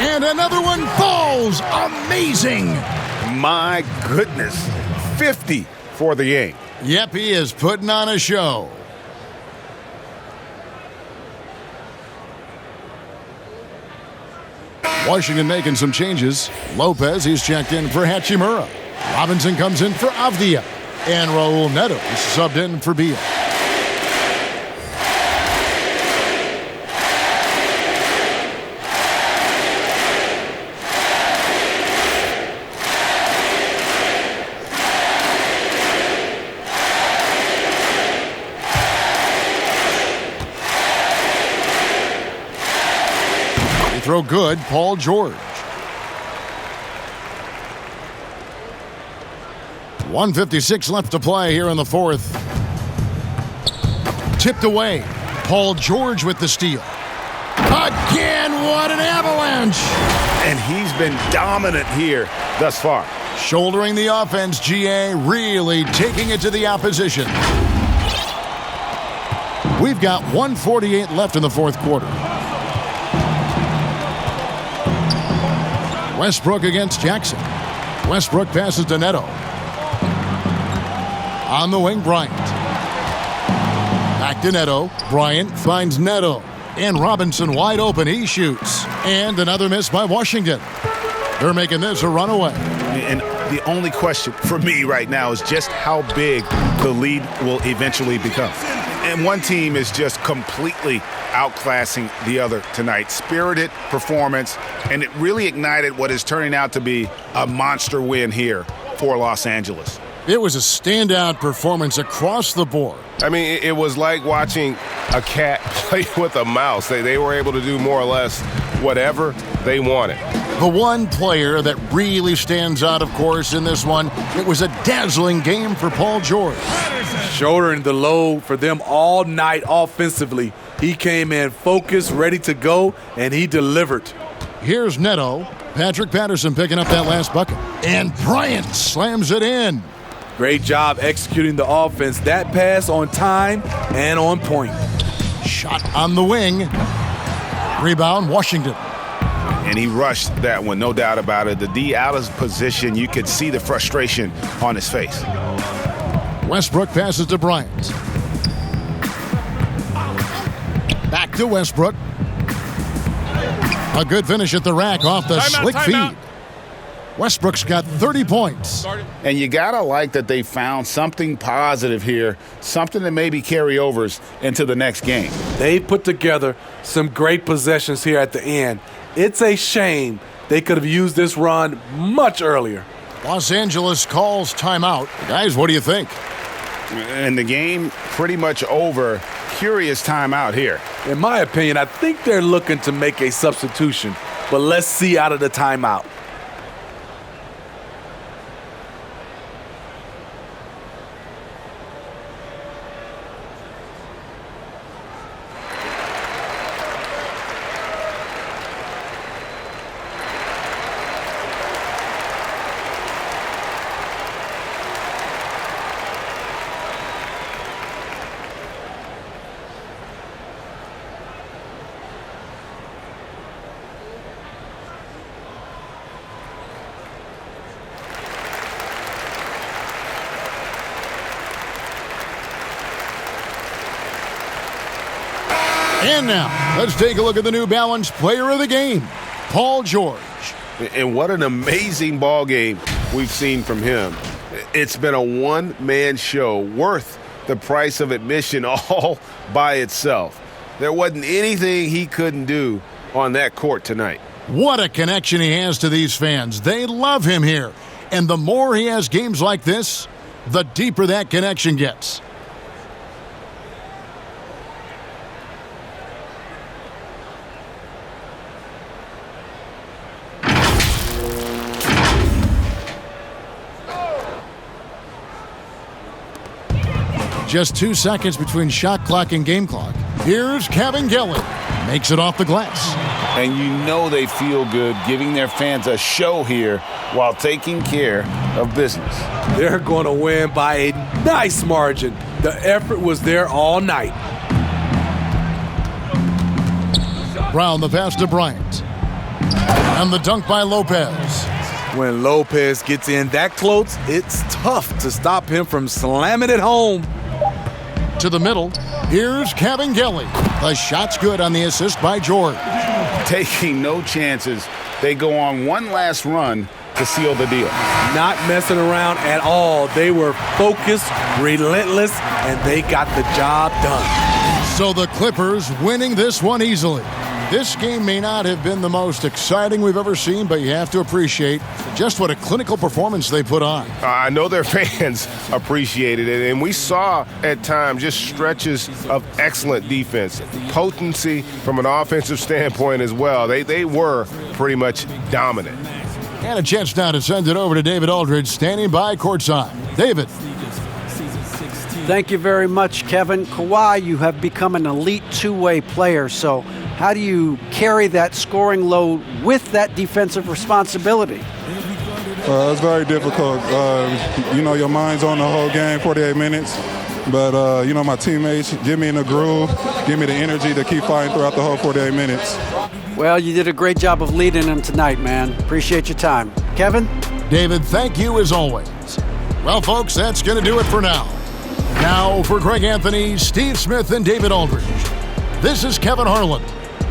And another one falls. Amazing. My goodness. 50 for the game. Yep, he is putting on a show. Washington making some changes. Lopez, he's checked in for Hachimura. Robinson comes in for Avdia. And Raul Neto is subbed in for Beal. throw good, Paul George. 1:56 left to play here in the fourth. Tipped away. Paul George with the steal. Again, what an avalanche! And he's been dominant here thus far. Shouldering the offense, GA really taking it to the opposition. We've got 1:48 left in the fourth quarter. Westbrook against Jackson. Westbrook passes to Neto. On the wing, Bryant. Back to Neto. Bryant finds Neto. And Robinson wide open. He shoots. And another miss by Washington. They're making this a runaway. And the only question for me right now is just how big the lead will eventually become. And one team is just completely outclassing the other tonight. Spirited performance, and it really ignited what is turning out to be a monster win here for Los Angeles. It was a standout performance across the board. I mean, it was like watching a cat play with a mouse. They were able to do more or less whatever they wanted. The one player that really stands out, of course, in this one, it was a dazzling game for Paul George. Shouldering the load for them all night offensively. He came in focused, ready to go, and he delivered. Here's Neto. Patrick Patterson picking up that last bucket. And Bryant slams it in. Great job executing the offense. That pass on time and on point. Shot on the wing. Rebound, Washington. And he rushed that one, no doubt about it. The D out of position, you could see the frustration on his face. Westbrook passes to Bryant. Back to Westbrook. A good finish at the rack off the slick feed. Westbrook's got 30 points. And you got to like that they found something positive here, something that maybe carryovers into the next game. They put together some great possessions here at the end. It's a shame they could have used this run much earlier. Los Angeles calls timeout. Guys, what do you think? And the game pretty much over. Curious timeout here. In my opinion, I think they're looking to make a substitution, but let's see out of the timeout. And now, let's take a look at the New Balance Player of the Game, Paul George. And what an amazing ball game we've seen from him. It's been a one-man show worth the price of admission all by itself. There wasn't anything he couldn't do on that court tonight. What a connection he has to these fans. They love him here. And the more he has games like this, the deeper that connection gets. Just 2 seconds between shot clock and game clock. Here's Kevin Gillen. Makes it off the glass. And you know they feel good giving their fans a show here while taking care of business. They're going to win by a nice margin. The effort was there all night. Brown the pass to Bryant. And the dunk by Lopez. When Lopez gets in that close, it's tough to stop him from slamming it home. To the middle, here's Kevin Gelly. The shot's good on the assist by George. Taking no chances, they go on one last run to seal the deal. Not messing around at all. They were focused, relentless, and they got the job done. So the Clippers winning this one easily. This game may not have been the most exciting we've ever seen, but you have to appreciate just what a clinical performance they put on. I know their fans appreciated it, and we saw at times just stretches of excellent defense, potency from an offensive standpoint as well. They were pretty much dominant. And a chance now to send it over to David Aldridge, standing by courtside. David. Thank you very much, Kevin. Kawhi, you have become an elite two-way player, so how do you carry that scoring load with that defensive responsibility? It's very difficult. Your mind's on the whole game, 48 minutes. But, my teammates get me in the groove, give me the energy to keep fighting throughout the whole 48 minutes. Well, you did a great job of leading them tonight, man. Appreciate your time. Kevin? David, thank you as always. Well, folks, that's going to do it for now. Now, for Greg Anthony, Steve Smith, and David Aldridge, this is Kevin Harlan.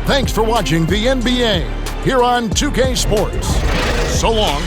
Thanks for watching the NBA here on 2K Sports. So long.